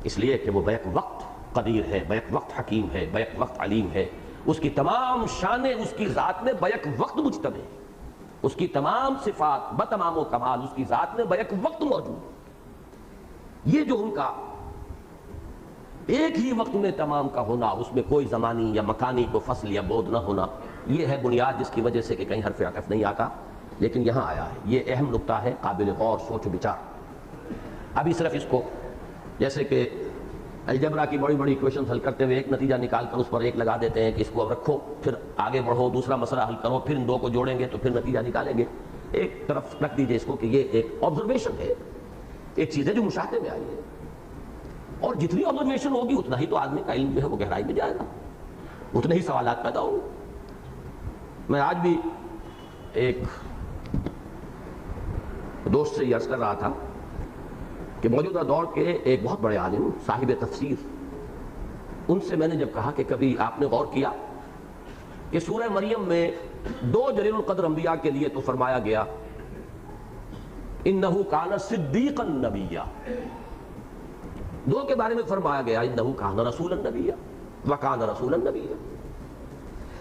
اس لیے کہ وہ بیک وقت قدیر ہے، بیک وقت حکیم ہے، بیک وقت علیم ہے. اس کی تمام شانیں اس کی ذات میں بیک وقت مجتمع ہے. اس کی تمام صفات بتمام و کمال اس کی ذات میں بیک وقت موجود ہے. یہ جو ان کا ایک ہی وقت میں تمام کا ہونا، اس میں کوئی زمانی یا مکانی کو فصل یا بعد نہ ہونا، یہ ہے بنیاد جس کی وجہ سے کہ کہیں حرف عطف نہیں آتا. لیکن یہاں آیا ہے. یہ اہم نقطہ ہے، قابل غور، سوچ و بچار. ابھی صرف اس کو جیسے کہ الجبرا کی بڑی بڑی ایکویشنز حل کرتے ہوئے ایک نتیجہ نکال کر اس پر ایک لگا دیتے ہیں کہ اس کو اب رکھو، پھر آگے بڑھو، دوسرا مسئلہ حل کرو، پھر ان 2 کو جوڑیں گے تو پھر نتیجہ نکالیں گے. ایک طرف رکھ دیجئے اس کو کہ یہ ایک آبزرویشن ہے، ایک چیز ہے جو مشاہدے میں آئی ہے. اور جتنی آبزرویشن ہوگی اتنا ہی تو آدمی کا علم جو ہے وہ گہرائی میں جائے گا، اتنے ہی سوالات پیدا ہوں گے. میں آج بھی ایک دوست سے یہ عرض کر رہا تھا کہ موجودہ دور کے ایک بہت بڑے عالم صاحب تفسیر، ان سے میں نے جب کہا کہ کبھی آپ نے غور کیا کہ سورہ مریم میں 2 جلیل القدر انبیاء کے لیے تو فرمایا گیا انہو کان صدیقا نبیّا، 2 کے بارے میں فرمایا گیا انہو کان رسولا نبیّا وکان رسولا نبیّا.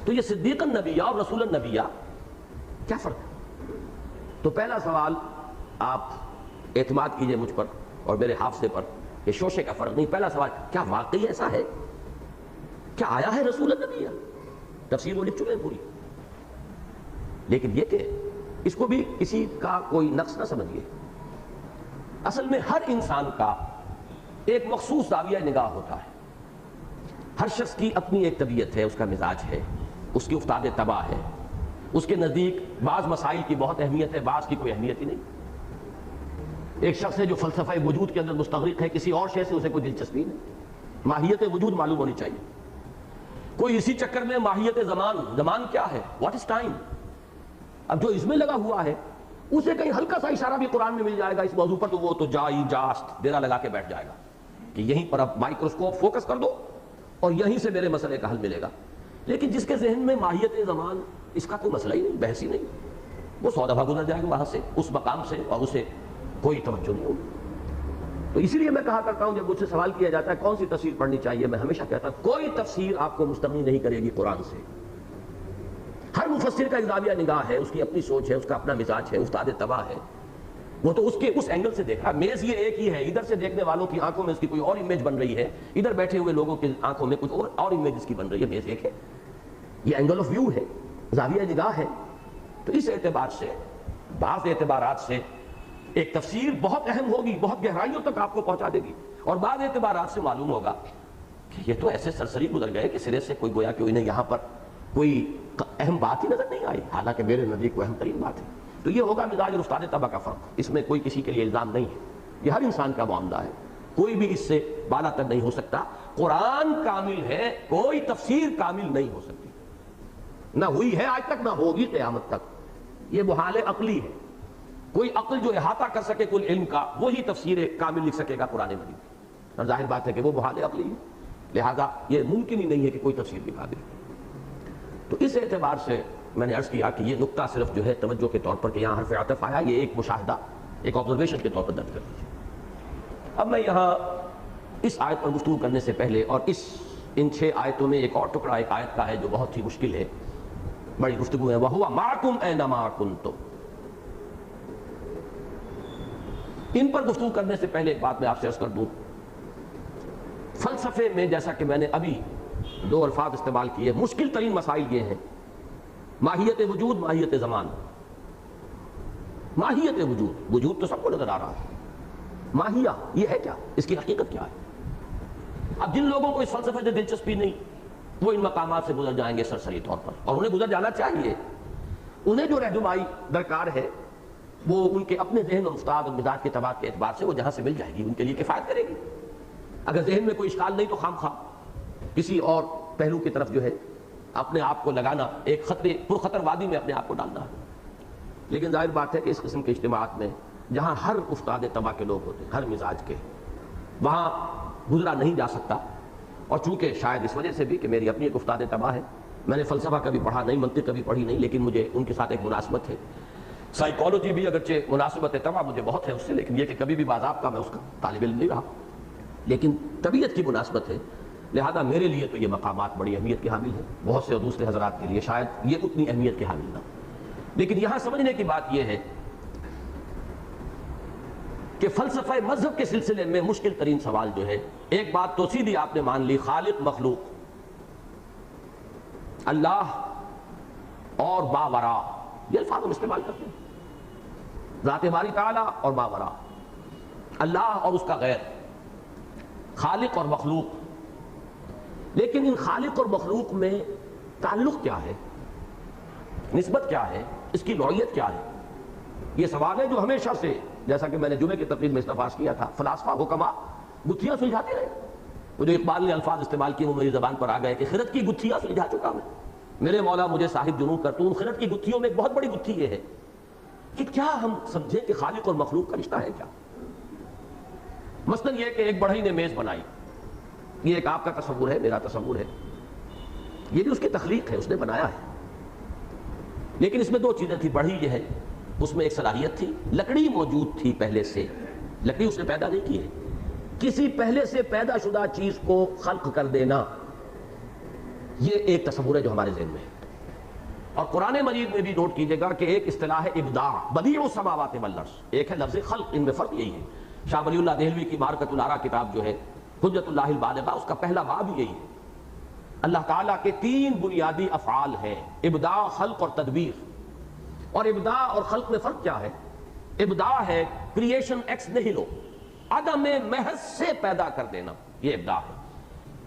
تو یہ صدیقا نبیّا اور رسولا نبیّا کیا فرق ہے؟ تو پہلا سوال آپ اعتماد کیجئے مجھ پر اور میرے حافظے پر، یہ شوشے کا فرق نہیں. پہلا سوال، کیا واقعی ایسا ہے؟ کیا آیا ہے رسول نبی؟ تفسیر وہ لکھ چکے ہیں پوری. لیکن یہ کہ اس کو بھی کسی کا کوئی نقص نہ سمجھیے. اصل میں ہر انسان کا ایک مخصوص زاویہ نگاہ ہوتا ہے. ہر شخص کی اپنی ایک طبیعت ہے، اس کا مزاج ہے، اس کی افتاد طبع ہے. اس کے نزدیک بعض مسائل کی بہت اہمیت ہے، بعض کی کوئی اہمیت ہی نہیں. ایک شخص ہے جو فلسفہ وجود کے اندر مستغرق ہے، کسی اور شے سے اسے کوئی دلچسپی نہیں. ماہیت وجود معلوم ہونی چاہیے. کوئی اسی چکر میں ماہیت زمان کیا ہے، واٹ از ٹائم. اب جو اس میں لگا ہوا ہے اسے کہیں ہلکا سا اشارہ بھی قرآن میں مل جائے گا اس موضوع پر تو وہ تو جاست ڈیرا لگا کے بیٹھ جائے گا کہ یہیں پر اب مائکروسکوپ فوکس کر دو اور یہیں سے میرے مسئلے کا حل ملے گا. لیکن جس کے ذہن میں ماہیت زمان، اس کا کوئی مسئلہ ہی نہیں، بحث ہی نہیں، وہ 100 دفعہ گزر جائے گا وہاں سے، اس مقام سے، اور اسے کوئی توجہ نہیں ہوگی. تو اسی لیے میں کہا کرتا ہوں جب مجھ سے سوال کیا جاتا ہے کون سی تفسیر پڑھنی چاہیے، میں ہمیشہ کہتا ہوں کوئی تفسیر آپ کو مستغنی نہیں کرے گی قرآن سے. ہر مفسر کا ایک زاویہ نگاہ ہے، اس کی اپنی سوچ ہے، اس کا اپنا مزاج ہے، استاد طبع ہے. وہ تو اس اینگل سے دیکھا. میز یہ ایک ہی ہے، ادھر سے دیکھنے والوں کی آنکھوں میں اس کی کوئی اور امیج بن رہی ہے، ادھر بیٹھے ہوئے لوگوں کی آنکھوں میں کچھ اور امیج اس کی بن رہی ہے. میز ایک ہے، یہ اینگل آف ویو ہے، زاویہ نگاہ ہے. تو اس اعتبار سے، بعض اعتبارات سے ایک تفسیر بہت اہم ہوگی، بہت گہرائیوں تک آپ کو پہنچا دے گی، اور بعض اعتبارات سے معلوم ہوگا کہ یہ تو ایسے سرسری گزر گئے کہ سرے سے کوئی گویا کہ انہیں یہاں پر کوئی اہم بات ہی نظر نہیں آئی، حالانکہ میرے نزدیک وہ اہم ترین بات ہے. تو یہ ہوگا مزاج اور استاد طبع کا فرق. اس میں کوئی کسی کے لیے الزام نہیں ہے، یہ ہر انسان کا معاملہ ہے، کوئی بھی اس سے بالا تر نہیں ہو سکتا. قرآن کامل ہے، کوئی تفسیر کامل نہیں ہو سکتی، نہ ہوئی ہے آج تک، نہ ہوگی قیامت تک. یہ محال عقلی ہے. کوئی عقل جو احاطہ کر سکے کل علم کا وہی تفسیر کامل لکھ سکے گا قرآن مجید کی. اور ظاہر بات ہے کہ وہ محال عقلی ہے, لہذا یہ ممکن ہی نہیں ہے کہ کوئی تفسیر کے قابل. تو اس اعتبار سے میں نے عرض کیا کہ یہ نقطہ صرف جو ہے توجہ کے طور پر کہ یہاں حرف عطف آیا, یہ ایک مشاہدہ, ایک آبزرویشن کے طور پر درج کر لیجیے. اب میں یہاں اس آیت پر گفتگو کرنے سے پہلے, اور ان 6 آیتوں میں ایک اور ٹکڑا ایک آیت کا ہے جو بہت ہی مشکل ہے, بڑی گفتگو ہے, وَهُوَ مَعَكُمْ أَيْنَمَا كُنتُمْ. ان پر گفتگو کرنے سے پہلے ایک بات میں آپ سے عرض کر دوں. فلسفے میں جیسا کہ میں نے ابھی 2 الفاظ استعمال کیے, مشکل ترین مسائل یہ ہیں ماہیت وجود, ماہیت زمان. ماہیت وجود, وجود تو سب کو نظر آ رہا ہے, ماہیہ یہ ہے کیا, اس کی حقیقت کیا ہے. اب جن لوگوں کو اس فلسفے سے دلچسپی نہیں وہ ان مقامات سے گزر جائیں گے سرسری طور پر, اور انہیں گزر جانا چاہیے. انہیں جو رہنمائی درکار ہے وہ ان کے اپنے ذہن اور استاد اور مزاج کے طباع کے اعتبار سے وہ جہاں سے مل جائے گی ان کے لیے کفایت کرے گی. اگر ذہن میں کوئی اشکال نہیں تو خام خواہ کسی اور پہلو کی طرف جو ہے اپنے آپ کو لگانا, ایک پرخطر وادی میں اپنے آپ کو ڈالنا ہے. لیکن ظاہر بات ہے کہ اس قسم کے اجتماعات میں جہاں ہر استاد طبع کے لوگ ہوتے ہیں, ہر مزاج کے, وہاں گزرا نہیں جا سکتا. اور چونکہ شاید اس وجہ سے بھی کہ میری اپنی ایک استاد طبع ہے, میں نے فلسفہ کبھی پڑھا نہیں, منطق کبھی پڑھی نہیں, لیکن مجھے ان کے ساتھ ایک مناسبت ہے. سائیکالوجی بھی اگرچہ مناسبت طبع مجھے بہت ہے اس سے, لیکن یہ کہ کبھی بھی باضابطہ میں اس کا طالب علم نہیں رہا, لیکن طبیعت کی مناسبت ہے. لہذا میرے لیے تو یہ مقامات بڑی اہمیت کے حامل ہیں, بہت سے دوسرے حضرات کے لیے شاید یہ اتنی اہمیت کے حامل نہ. لیکن یہاں سمجھنے کی بات یہ ہے کہ فلسفہ مذہب کے سلسلے میں مشکل ترین سوال جو ہے, ایک بات تو سیدھی آپ نے مان لی, خالق مخلوق, اللہ اور ماورا, یہ الفاظ ہم استعمال کرتے ہیں, ذات باری تعالیٰ اور ماورا, اللہ اور اس کا غیر, خالق اور مخلوق. لیکن ان خالق اور مخلوق میں تعلق کیا ہے, نسبت کیا ہے, اس کی نوعیت کیا ہے؟ یہ سوال ہے جو ہمیشہ سے, جیسا کہ میں نے جمعے کی تقریر میں استفاض کیا تھا, فلاسفہ حکما گتھیاں سلجھاتے رہے. وہ جو اقبال نے الفاظ استعمال کیے وہ میری زبان پر آ گئے کہ خرد کی گتھیاں سلجھا چکا میں, میرے مولا مجھے صاحب جنوں کر تو. ان خرد کی گتھیوں میں ایک بہت بڑی گتھی یہ ہے کہ کیا ہم سمجھیں کہ خالق اور مخلوق کا رشتہ ہے کیا. مثلاً یہ کہ ایک بڑھئی نے میز بنائی, یہ ایک آپ کا تصور ہے, میرا تصور ہے, یہ بھی اس کی تخلیق ہے, اس نے بنایا ہے. لیکن اس میں 2 چیزیں تھی. بڑھئی یہ ہے, اس میں ایک صلاحیت تھی, لکڑی موجود تھی پہلے سے, لکڑی اس نے پیدا نہیں کی ہے. کسی پہلے سے پیدا شدہ چیز کو خلق کر دینا, یہ ایک تصور ہے جو ہمارے ذہن میں ہے. اور قرآن مجید میں بھی نوٹ کیجئے گا کہ ایک اصطلاح ہے ابداع, بدیع السماوات والارض, ایک ہے لفظ خلق, ان میں فرق یہی ہے. شاہ ولی اللہ دہلوی کی معرکۃ الآراء کتاب جو ہے حجت اللہ البالغہ, اس کا پہلا باب یہی ہے. اللہ تعالیٰ کے 3 بنیادی افعال ہیں, ابداع, خلق اور تدبیر. اور ابداع اور خلق میں فرق کیا ہے؟ ابداع ہے کریشن ایکس نہیلو, عدم محض سے پیدا کر دینا, یہ ابداع ہے.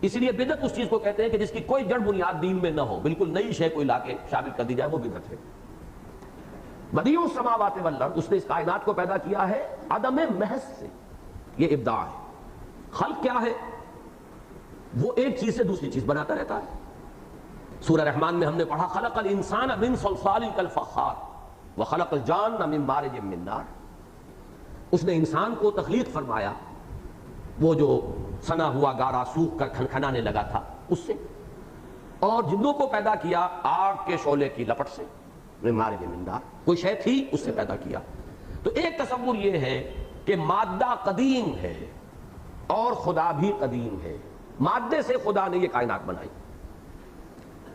اسی لیے بدعت اس چیز کو کہتے ہیں کہ جس کی کوئی جڑ بنیاد دین میں نہ ہو, بالکل نئی شے کوئی لا کے ثابت کر دی جائے, وہ بدعت ہے. بدیع السماوات والارض, اس نے اس کائنات کو پیدا کیا ہے عدم محض سے, یہ ابداع ہے. خلق کیا ہے؟ وہ ایک چیز سے دوسری چیز بناتا رہتا ہے. سورہ رحمان میں ہم نے پڑھا خلق الانسان من صلصال کالفخار وخلق الجان من مارج من نار. اس نے انسان کو تخلیق فرمایا وہ جو سنا ہوا گارا سوکھ کر کھنکھنانے لگا تھا اس سے, اور جنوں کو پیدا کیا آگ کے شعلے کی لپٹ سے, من مارج من نار, کوئی شے تھی اس سے پیدا کیا. تو ایک تصور یہ ہے کہ مادہ قدیم ہے اور خدا بھی قدیم ہے. مادے سے خدا نے یہ کائنات بنائی.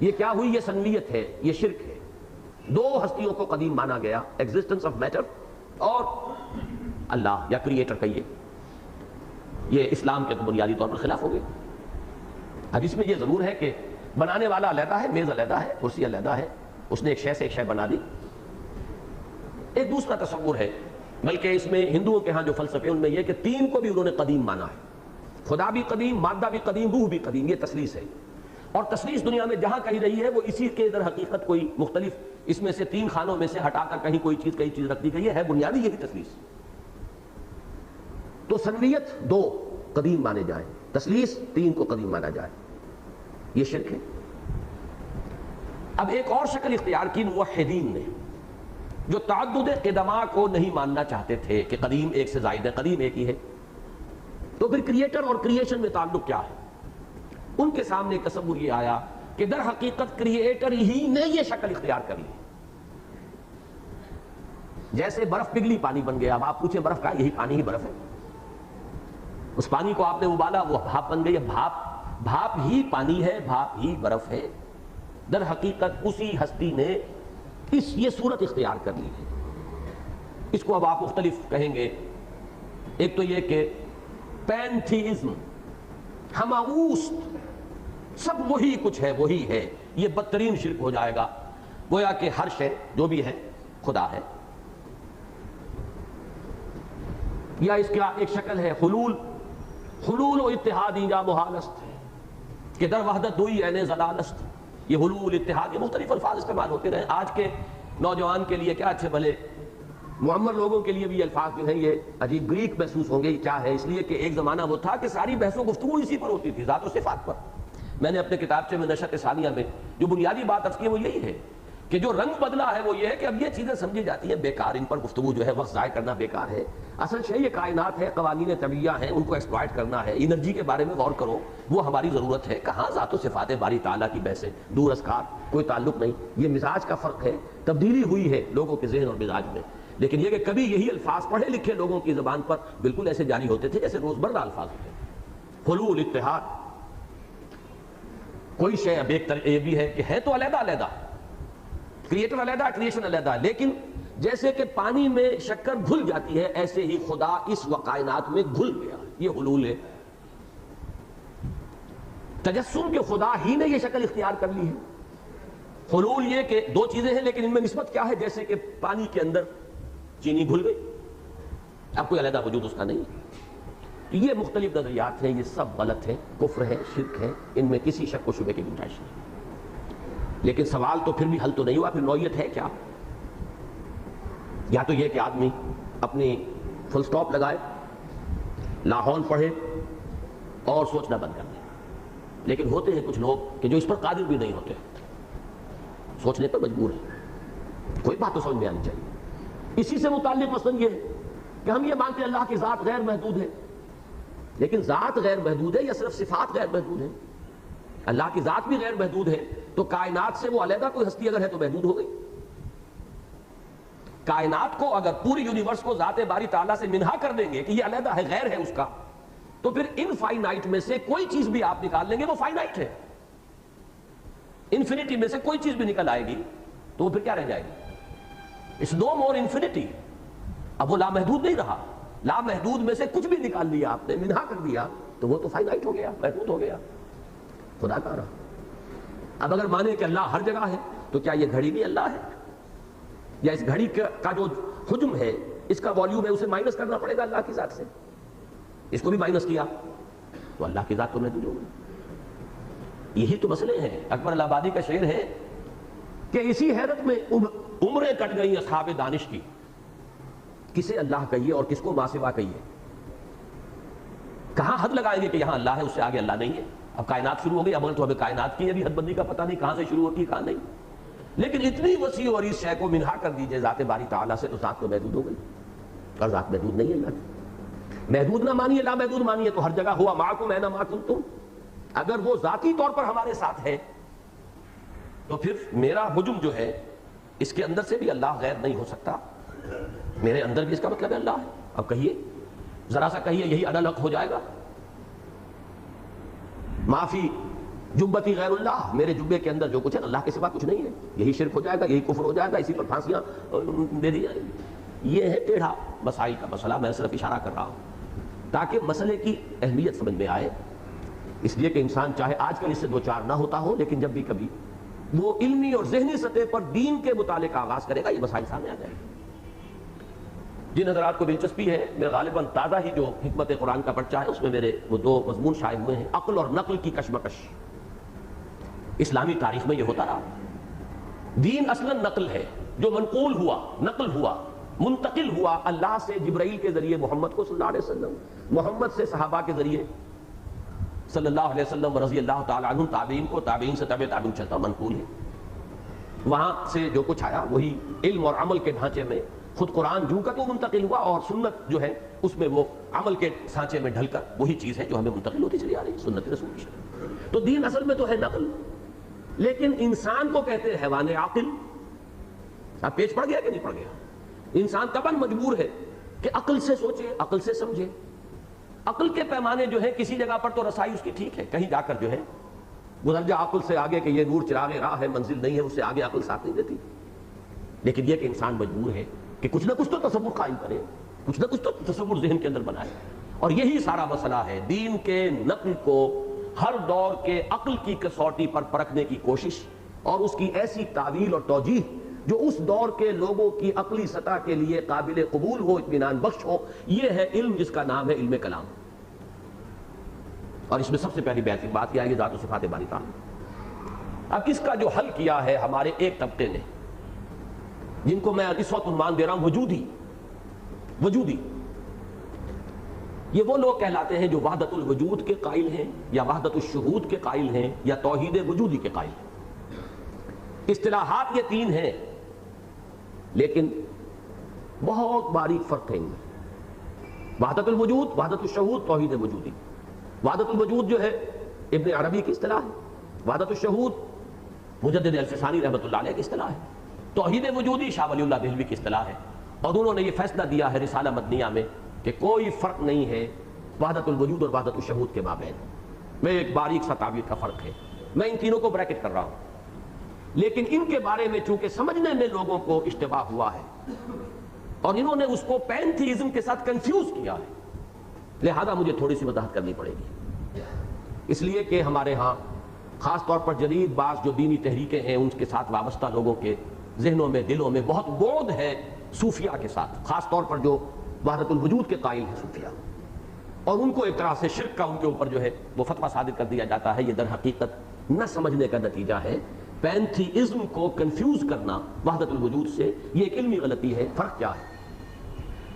یہ کیا ہوئی؟ یہ سنویت ہے, یہ شرک ہے. 2 ہستیوں کو قدیم مانا گیا, ایگزسٹنس آف میٹر اور اللہ یا کریٹر کہیے. یہ اسلام کے بنیادی طور پر خلاف ہو گئے. اب اس میں یہ ضرور ہے کہ بنانے والا علیحدہ ہے, میز علیحدہ ہے, کرسی علیحدہ ہے, اس نے ایک شے سے ایک شے بنا دی. ایک دوسرا تصور ہے, بلکہ اس میں ہندوؤں کے ہاں جو فلسفے ان میں یہ کہ 3 کو بھی انہوں نے قدیم مانا ہے, خدا بھی قدیم, مادہ بھی قدیم, روح بھی قدیم. یہ تثلیث ہے, اور تثلیث دنیا میں جہاں کہیں رہی ہے وہ اسی کے در حقیقت کوئی مختلف اس میں سے 3 خانوں میں سے ہٹا کر کہیں کوئی چیز رکھ دی گئی ہے بنیادی یہی تثلیث. تو سنویت 2 قدیم مانے جائیں, تثلیث 3 کو قدیم مانا جائے, یہ شرک ہے. اب ایک اور شکل اختیار کی موحدین نے. جو تعدد قدما کو نہیں ماننا چاہتے تھے کہ قدیم ایک سے زائد ہے، قدیم ایک ہی ہے، تو پھر کریٹر اور کریشن میں تعلق کیا ہے؟ ان کے سامنے تصور یہ آیا کہ در حقیقت کریٹر ہی نے یہ شکل اختیار کر لی. جیسے برف پگھلی پانی بن گیا. اب آپ پوچھیں برف کا، یہی پانی ہی برف ہے. اس پانی کو آپ نے ابالا، وہ بھاپ بن گئی. بھاپ ہی پانی ہے، بھاپ ہی برف ہے. در حقیقت اسی ہستی نے یہ صورت اختیار کر لی ہے. اس کو اب آپ مختلف کہیں گے. ایک تو یہ کہ پینتھیزم، ہماوست، سب وہی کچھ ہے، وہی ہے. یہ بدترین شرک ہو جائے گا. گویا کہ ہر شے جو بھی ہے خدا ہے. یا اس کا ایک شکل ہے حلول و اتحاد اینجا محالست، کہ در وحدت دوئی عین ضلالست. یہ حلول، اتحاد، یہ مختلف الفاظ استعمال ہوتے رہے. آج کے نوجوان کے لیے کیا اچھے بھلے معمر لوگوں کے لیے بھی یہ الفاظ جو ہیں یہ عجیب گریک محسوس ہوں گے. کیا ہے؟ اس لیے کہ ایک زمانہ وہ تھا کہ ساری بحث و گفتگو اسی پر ہوتی تھی، ذات و صفات پر. میں نے اپنے کتابچے میں نشأت ثانیہ میں جو بنیادی بات عرض کی ہے وہ یہی ہے کہ جو رنگ بدلا ہے وہ یہ ہے کہ اب یہ چیزیں سمجھی جاتی ہیں بیکار، ان پر گفتگو جو ہے وقت ضائع کرنا بیکار ہے. اصل شے یہ کائنات ہے، قوانین طبیعیہ ہیں، ان کو ایکسپلائٹ کرنا ہے. انرجی کے بارے میں غور کرو، وہ ہماری ضرورت ہے. کہاں ذات و صفات باری تعالیٰ کی بحثیں، دور ازکار، کوئی تعلق نہیں. یہ مزاج کا فرق ہے، تبدیلی ہوئی ہے لوگوں کے ذہن اور مزاج میں. لیکن یہ کہ کبھی یہی الفاظ پڑھے لکھے لوگوں کی زبان پر بالکل ایسے جاری ہوتے تھے جیسے روزمرہ الفاظ ہوتے ہیں. حلول، اتحاد. کوئی شے اب ایک یہ بھی ہے کہ ہے تو علیحدہ علیحدہ، کریٹر علیحدہ، کریشن علیحدہ، لیکن جیسے کہ پانی میں شکر گھل جاتی ہے ایسے ہی خدا اس کائنات میں گھل گیا. یہ حلول ہے. تجسم کے خدا ہی نے یہ شکل اختیار کر لی ہے. حلول یہ کہ دو چیزیں ہیں لیکن ان میں نسبت کیا ہے؟ جیسے کہ پانی کے اندر چینی گھل گئی، اب کوئی علیحدہ وجود اس کا نہیں. یہ مختلف نظریات ہیں، یہ سب غلط ہیں، کفر ہے، شرک ہے. ان میں کسی شک و شبے کی گنجائش نہیں. لیکن سوال تو پھر بھی حل تو نہیں ہوا. پھر نوعیت ہے کیا؟ یا تو یہ کہ آدمی اپنی فل سٹاپ لگائے، لاہون پڑھے اور سوچنا بند کر دے. لیکن ہوتے ہیں کچھ لوگ کہ جو اس پر قادر بھی نہیں ہوتے، سوچنے پر مجبور ہیں. کوئی بات تو سمجھ میں آنی چاہیے. اسی سے متعلق مثلا یہ ہے کہ ہم یہ مانتے ہیں اللہ کی ذات غیر محدود ہے. لیکن ذات غیر محدود ہے یا صرف صفات غیر محدود ہے؟ اللہ کی ذات بھی غیر محدود ہے تو کائنات سے وہ علیحدہ کوئی ہستی اگر ہے تو محدود ہو گئی. کائنات کو اگر پوری یونیورس کو ذات باری تعالیٰ سے منہا کر دیں گے کہ یہ علیحدہ ہے، غیر ہے اس کا، تو پھر انفائنائٹ میں سے کوئی چیز بھی آپ نکال لیں گے وہ فائنائٹ ہے. انفینٹی میں سے کوئی چیز بھی نکل آئے گی تو وہ پھر کیا رہ جائے گی؟ It's no more infinity. اب وہ لامحدود نہیں رہا. لامحدود میں سے کچھ بھی نکال لیا آپ نے، منہا کر دیا تو وہ تو فائنائٹ ہو گیا، محدود ہو گیا. خدا کا رہا. اب اگر مانے کہ اللہ ہر جگہ ہے تو کیا یہ گھڑی بھی اللہ ہے؟ یا اس گھڑی کا جو حجم ہے، اس کا والیوم ہے، اسے مائنس کرنا پڑے گا اللہ کی ذات سے؟ اس کو بھی مائنس کیا تو اللہ کی ذات تو محدود ہو گئی. یہی تو مسئلے ہیں. اکبر الہآبادی کا شعر ہے کہ اسی حیرت میں عمریں کٹ گئیں اصحاب دانش کی، کسے اللہ کہیے اور کس کو ما سوا کہیے. کہاں حد لگائیں گے کہ یہاں اللہ ہے، اس سے آگے اللہ نہیں ہے. اب کائنات شروع ہو گئی. اب تو ہمیں کائنات کی ابھی حد بندی کا پتہ نہیں کہاں سے شروع ہوتی ہے کہاں نہیں. لیکن اتنی وسیع اور اس شے کو منہا کر دیجئے ذات باری تعالیٰ سے تو ذات تو محدود ہو گئی. اور ذات محدود نہیں ہے اللہ کی. محدود نہ مانیے، لا محدود مانیے تو ہر جگہ ہوا معکم اینما کنتم. اگر وہ ذاتی طور پر ہمارے ساتھ ہے تو پھر میرا حجم جو ہے اس کے اندر سے بھی اللہ غیر نہیں ہو سکتا. میرے اندر بھی اس کا مطلب ہے اللہ ہے. اب کہیے، ذرا سا کہیے یہی عدل حق ہو جائے گا؟ معافی جبتی غیر اللہ، میرے جبے کے اندر جو کچھ ہے اللہ کے سوا کچھ نہیں ہے، یہی شرک ہو جائے گا، یہی کفر ہو جائے گا، اسی پر پھانسیاں دے دی جائیں. یہ ہے ٹیڑھا مسائل کا مسئلہ. میں صرف اشارہ کر رہا ہوں تاکہ مسئلے کی اہمیت سمجھ میں آئے. اس لیے کہ انسان چاہے آج کل اس سے دو چار نہ ہوتا ہو، لیکن جب بھی کبھی وہ علمی اور ذہنی سطح پر دین کے مطالعے کا آغاز کرے گا یہ مسائل سامنے آ جائیں گے. جن حضرات کو دلچسپی ہے، میں غالباً تازہ ہی جو حکمت قرآن کا پرچہ ہے اس میں میرے وہ دو مضمون شائع ہوئے ہیں. عقل اور نقل کی کشمکش. اسلامی تاریخ میں یہ ہوتا رہا. دین اصلاً نقل ہے، جو منقول ہوا، نقل ہوا، منتقل ہوا اللہ سے جبرائیل کے ذریعے محمد کو صلی اللہ علیہ وسلم، محمد سے صحابہ کے ذریعے صلی اللہ علیہ وسلم رضی اللہ تعالیٰ عنہ، تابعین کو، تابعین سے تابع تابعین چلتا منقول ہے. وہاں سے جو کچھ آیا وہی علم اور عمل کے ڈھانچے میں خود قرآن جو کا تو منتقل ہوا، اور سنت جو ہے اس میں وہ عمل کے سانچے میں ڈھل کر وہی چیز ہے جو ہمیں منتقل ہوتی چلی آ رہی ہے، سنت رسول کی شریعت۔ تو دین اصل میں تو ہے نقل، لیکن انسان کو کہتے ہیں حیوان عاقل۔ اب پیچ پڑ گیا کہ نہیں پڑ گیا؟ انسان طبعاً مجبور ہے کہ عقل سے سوچے، عقل سے سمجھے۔ عقل کے پیمانے جو ہے کسی جگہ پر تو رسائی اس کی ٹھیک ہے، کہیں جا کر جو ہے گزر جا عقل سے آگے کہ یہ نور چراغ راہ ہے، منزل نہیں ہے، اس سے آگے عقل ساتھ نہیں دیتی۔ لیکن یہ کہ انسان مجبور ہے کہ کچھ نہ کچھ تو تصور قائم کرے، کچھ نہ کچھ تو تصور ذہن کے اندر بنائے، اور یہی سارا مسئلہ ہے۔ دین کے نقل کو ہر دور کے عقل کی کسوٹی پر پرکھنے کی کوشش، اور اس کی ایسی تعویل اور توجیہ جو اس دور کے لوگوں کی عقلی سطح کے لیے قابل قبول ہو، اطمینان بخش ہو، یہ ہے علم جس کا نام ہے علم کلام۔ اور اس میں سب سے پہلی بہترین بات کیا ہے، یہ ذات و صفات باری تعالیٰ۔ اب اس کا جو حل کیا ہے ہمارے ایک طبقے نے، جن کو میں اس وقت عنوان دے رہا ہوں وجودی، یہ وہ لوگ کہلاتے ہیں جو وحدت الوجود کے قائل ہیں، یا وحدت الشہود کے قائل ہیں، یا توحید وجودی کے قائل ہیں۔ اصطلاحات یہ تین ہیں، لیکن بہت باریک فرق ہے ان میں۔ وحدت الوجود، وحدت الشہود، توحید وجودی۔ وحدت الوجود جو ہے ابن عربی کی اصطلاح ہے، وحدت الشہود مجدد الفسانی رحمۃ اللہ علیہ کی اصطلاح ہے، توحید وجودی شاہ ولی اللہ دہلوی کی اصطلاح ہے۔ اور انہوں نے یہ فیصلہ دیا ہے رسالہ مدنیہ میں کہ کوئی فرق نہیں ہے وحدت الوجود اور وحدت الشہود کے مابین، میں ایک باریک سا تعبیر کا فرق ہے۔ میں ان تینوں کو بریکٹ کر رہا ہوں، لیکن ان کے بارے میں چونکہ سمجھنے میں لوگوں کو اشتباہ ہوا ہے، اور انہوں نے اس کو پینتھیزم کے ساتھ کنفیوز کیا ہے، لہذا مجھے تھوڑی سی وضاحت کرنی پڑے گی، اس لیے کہ ہمارے ہاں خاص طور پر جدید بعض جو دینی تحریکیں ہیں ان کے ساتھ وابستہ لوگوں کے ذہنوں میں، دلوں میں بہت بعد ہے صوفیہ کے ساتھ، خاص طور پر جو وحدت الوجود کے قائل ہیں صوفیہ، اور ان کو ایک طرح سے شرک کا ان کے اوپر جو ہے وہ فتویٰ صادر کر دیا جاتا ہے۔ یہ در حقیقت نہ سمجھنے کا نتیجہ ہے، پینتھیزم کو کنفیوز کرنا وحدت الوجود سے، یہ ایک علمی غلطی ہے۔ فرق کیا ہے؟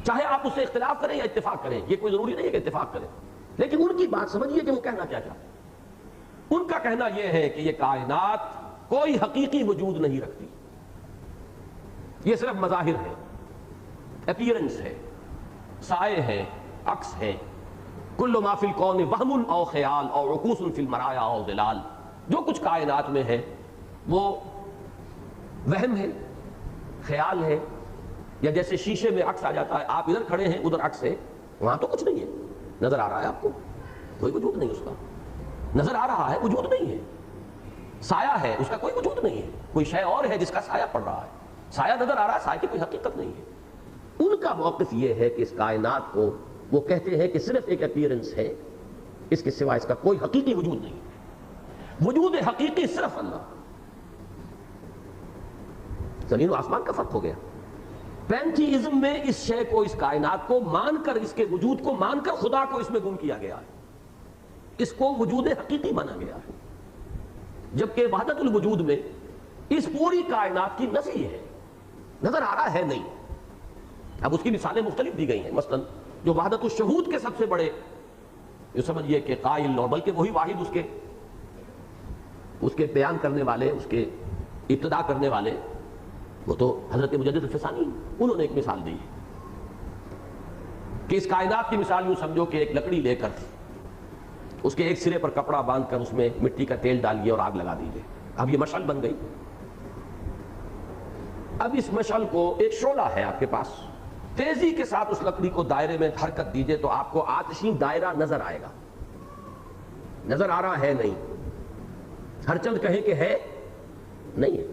چاہے آپ اس سے اختلاف کریں یا اتفاق کریں، یہ کوئی ضروری نہیں ہے کہ اتفاق کریں، لیکن ان کی بات سمجھیے کہ وہ کہنا کیا چاہتے ہیں۔ ان کا کہنا یہ ہے کہ یہ کائنات کوئی حقیقی وجود نہیں رکھتی، یہ صرف مظاہر ہے، اپیرنس ہے، سائے ہے، عکس ہے۔ کل ما فی الکون وہم او خیال او عکوس فی المرایا او ظلال، جو کچھ کائنات میں ہے وہ وہم ہے، خیال ہے، یا جیسے شیشے میں عکس آ جاتا ہے، آپ ادھر کھڑے ہیں ادھر عکس ہے، وہاں تو کچھ نہیں ہے، نظر آ رہا ہے آپ کو، کوئی وجود نہیں اس کا، نظر آ رہا ہے وجود نہیں ہے۔ سایہ ہے، اس کا کوئی وجود نہیں ہے، کوئی شے اور ہے جس کا سایہ پڑ رہا ہے، سایہ نظر آ رہا ہے، سایہ کی کوئی حقیقت نہیں ہے۔ ان کا موقف یہ ہے کہ اس کائنات کو وہ کہتے ہیں کہ صرف ایک اپیرنس ہے، اس کے سوا اس کا کوئی حقیقی وجود نہیں، وجود حقیقی صرف اللہ۔ زمین و آسمان کا فرق ہو گیا۔ پینتھیزم میں اس شے کو، اس کائنات کو مان کر، اس کے وجود کو مان کر خدا کو اس میں گم کیا گیا ہے، اس کو وجود حقیقی مانا گیا ہے، جبکہ وحدت الوجود میں اس پوری کائنات کی نفی ہے، نظر آ رہا ہے نہیں۔ اب اس کی مثالیں مختلف دی گئی ہیں، مثلا جو وحدت الشہود کے سب سے بڑے یہ سمجھیے کہ قائل، اور بلکہ وہی واحد اس کے بیان کرنے والے، اس کے ابتدا کرنے والے، وہ تو حضرت مجدد الفسانی، انہوں نے ایک مثال دی کہ اس کائنات کی مثال یوں سمجھو کہ ایک لکڑی لے کر اس کے ایک سرے پر کپڑا باندھ کر اس میں مٹی کا تیل ڈالیے اور آگ لگا دیجیے، اب یہ مشعل بن گئی۔ اب اس مشعل کو ایک شعلہ ہے آپ کے پاس، تیزی کے ساتھ اس لکڑی کو دائرے میں حرکت دیجیے تو آپ کو آتشی دائرہ نظر آئے گا، نظر آ رہا ہے نہیں، ہر چند کہیں کہ ہے نہیں ہے،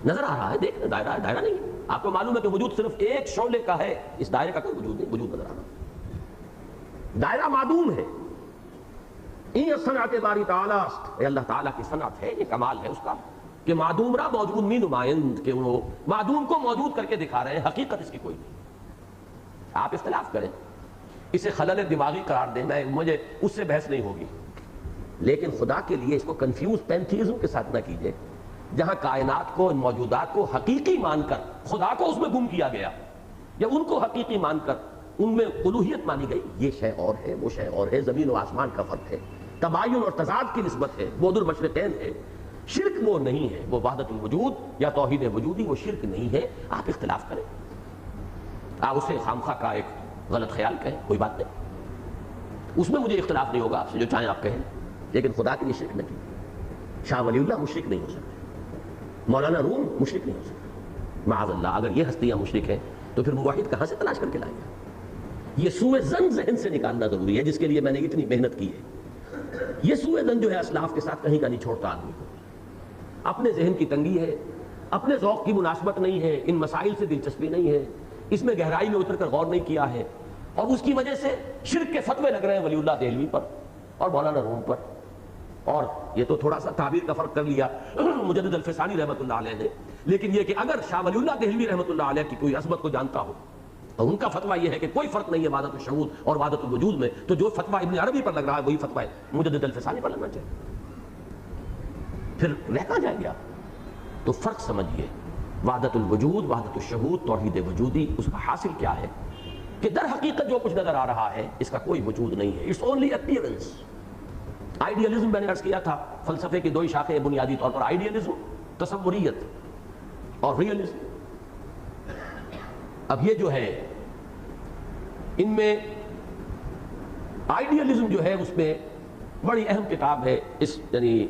نظر آ رہا ہے، دیکھ دائرہ ہے، دائرہ نہیں ہے۔ آپ کو معلوم ہے کہ وجود صرف ایک شعلے کا ہے، اس دائرے کا کوئی وجود نہیں، وجود نظر آ رہا، دائرہ معدوم ہے۔ این صنعت باری تعالیٰ، اے اللہ تعالیٰ کی صنعت ہے، یہ کمال ہے اس کا کہ معدوم را موجود می نمائند، کہ وہ معدوم کو موجود کر کے دکھا رہے ہیں، حقیقت اس کی کوئی نہیں۔ آپ اختلاف کریں، اسے خلل دماغی قرار دیں، مجھے اس سے بحث نہیں ہوگی، لیکن خدا کے لیے اس کو کنفیوز پینتھیزم کے ساتھ نہ کیجئے، جہاں کائنات کو، ان موجودات کو حقیقی مان کر خدا کو اس میں گم کیا گیا، یا ان کو حقیقی مان کر ان میں الوہیت مانی گئی۔ یہ شے اور ہے، وہ شے اور ہے، زمین و آسمان کا فرق ہے، تباین اور تضاد کی نسبت ہے، بعد المشرقین ہے۔ شرک وہ نہیں ہے، وہ وحدت الوجود یا توحید وجودی وہ شرک نہیں ہے. آپ اختلاف کریں، آپ اسے خامخواہ کا ایک غلط خیال کہیں، کوئی بات نہیں، اس میں مجھے اختلاف نہیں ہوگا آپ سے، جو چاہیں آپ کہیں، لیکن خدا کے لیے شرک نہیں. شاہ ولی اللہ مشرک نہیں ہو سکتے، مولانا روم مشرک نہیں ہو سکتے معاذ اللہ. اگر یہ ہستیاں مشرک ہیں تو پھر موحد کہاں سے تلاش کر کے لائیں گے؟ یہ سوء ظن ذہن سے نکالنا ضروری ہے، جس کے لیے میں نے اتنی محنت کی ہے. یہ سوء ظن جو ہے اسلاف کے ساتھ کہیں کا نہیں چھوڑتا آدمی کو. اپنے ذہن کی تنگی ہے، اپنے ذوق کی مناسبت نہیں ہے، ان مسائل سے دلچسپی نہیں ہے، اس میں گہرائی میں اتر کر غور نہیں کیا ہے، اور اس کی وجہ سے شرک کے فتوے لگ رہے ہیں ولی اللہ دہلوی پر اور مولانا روم پر. اور یہ تو تھوڑا سا تعبیر کا فرق کر لیا مجدد الفسانی رحمۃ اللہ علیہ نے، لیکن یہ کہ اگر شاہ ولی اللہ دہلوی رحمۃ اللہ علیہ کی کوئی عظمت کو جانتا ہو اور ان کا فتویٰ یہ ہے کہ کوئی فرق نہیں ہے وحدت الشہود اور وحدت الوجود میں، تو جو فتویٰ ابن عربی پر لگ رہا ہے وہی فتویٰ مجدد الفسانی پر لگنا چاہیے. پھر رہ کہاں جائیں گے آپ؟ تو فرق سمجھیے، وحدت الوجود، وحدت الشہود، توحید وجودی، اس کا حاصل کیا ہے کہ در حقیقت جو کچھ نظر آ رہا ہے اس کا کوئی وجود نہیں ہے. It's only appearance. آئیڈیالزم میں نے عرض کیا تھا، فلسفے کی دو ہی شاخیں بنیادی طور پر، آئیڈیالزم تصوریت اور ریئلزم. اب یہ جو ہے ان میں آئیڈیالزم جو ہے اس میں بڑی اہم کتاب ہے اس یعنی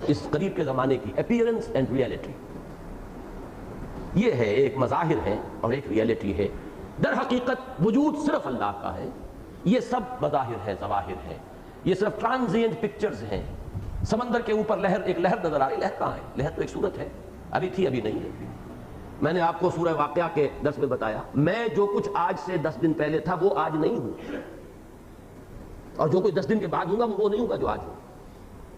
اس قریب کے زمانے کی، اپیئرنس اینڈ ریئلٹی. یہ ہے ایک مظاہر ہے اور ایک ریئلٹی ہے. در حقیقت وجود صرف اللہ کا ہے، یہ سب مظاہر ہے، ظواہر ہے، یہ صرف ٹرانزینٹ پکچرز ہیں. سمندر کے اوپر لہر، ایک لہر نظر آ رہی، لہر کہاں ہے؟ لہر تو ایک صورت ہے، ابھی تھی ابھی نہیں ہے. میں نے آپ کو سورہ واقعہ کے درس میں بتایا، میں جو کچھ آج سے 10 دن پہلے تھا وہ آج نہیں ہوں، اور جو کچھ 10 دن کے بعد ہوں گا وہ نہیں ہوگا جو آج ہوں.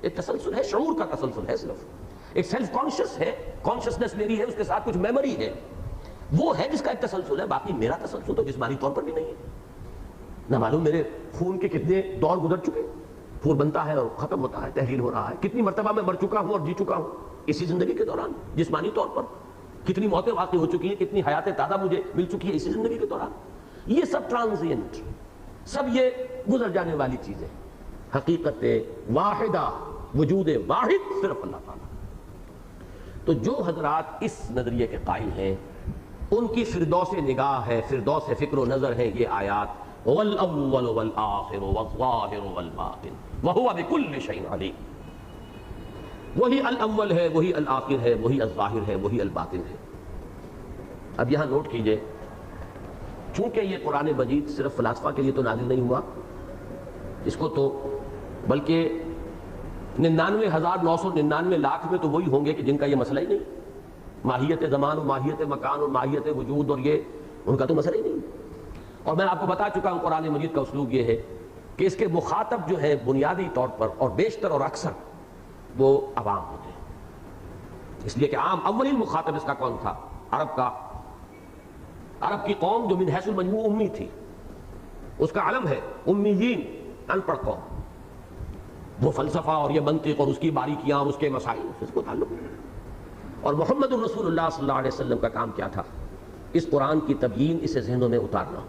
ایک تسلسل ہے، شعور کا تسلسل ہے، صرف ایک سیلف کانشیس ہے، کانشیسنس میری ہے، اس کے ساتھ کچھ میموری ہے، وہ ہے جس کا ایک تسلسل ہے. باقی میرا تسلسل تو جسمانی طور پر بھی نہیں ہے. نہ معلوم میرے خون کے کتنے دور گزر چکے، خون بنتا ہے اور ختم ہوتا ہے، تحلیل ہو رہا ہے. کتنی مرتبہ میں مر چکا ہوں اور جی چکا ہوں اسی زندگی کے دوران جسمانی طور پر. کتنی موتیں واقع ہو چکی ہیں، کتنی حیات تازہ مجھے مل چکی ہے اسی زندگی کے دوران. یہ سب ٹرانزینٹ، سب یہ گزر جانے والی چیزیں. حقیقت واحدہ، وجود واحد صرف اللہ تعالیٰ. تو جو حضرات اس نظریے کے قائل ہیں ان کی فردوس نگاہ ہے، فردوس فکر و نظر ہے یہ آیات، وَالْأَوَّلُ وَالْآخِرُ وَالظَّاهِرُ وَالْبَاطِنُ وَهُوَ بِكُلِّ شَيْءٍ عَلِيمٌ. وہی الاول ہے، وہی الآخر ہے، وہی الظاہر ہے، وہی الباطن ہے. اب یہاں نوٹ کیجئے، چونکہ یہ قرآن مجید صرف فلاسفہ کے لیے تو نازل نہیں ہوا، اس کو تو بلکہ 99,999 لاکھ میں تو وہی ہوں گے کہ جن کا یہ مسئلہ ہی نہیں، ماہیت زمان و ماہیت مکان اور ماہیت وجود، اور یہ ان کا تو مسئلہ ہی نہیں. اور میں آپ کو بتا چکا ہوں قرآن مجید کا اسلوب یہ ہے کہ اس کے مخاطب جو ہے بنیادی طور پر اور بیشتر اور اکثر وہ عوام ہوتے ہیں. اس لیے کہ عام اولین مخاطب اس کا کون تھا؟ عرب کا، عرب کی قوم جو من حیث المجموع امی تھی، اس کا علم ہے امیین، ان پڑھ قوم. وہ فلسفہ اور یہ منطق اور اس کی باریکیاں اور اس کے مسائل اس کو تعلق ہے. اور محمد الرسول اللہ صلی اللہ علیہ وسلم کا کام کیا تھا؟ اس قرآن کی تبیین اسے ذہنوں میں اتارنا.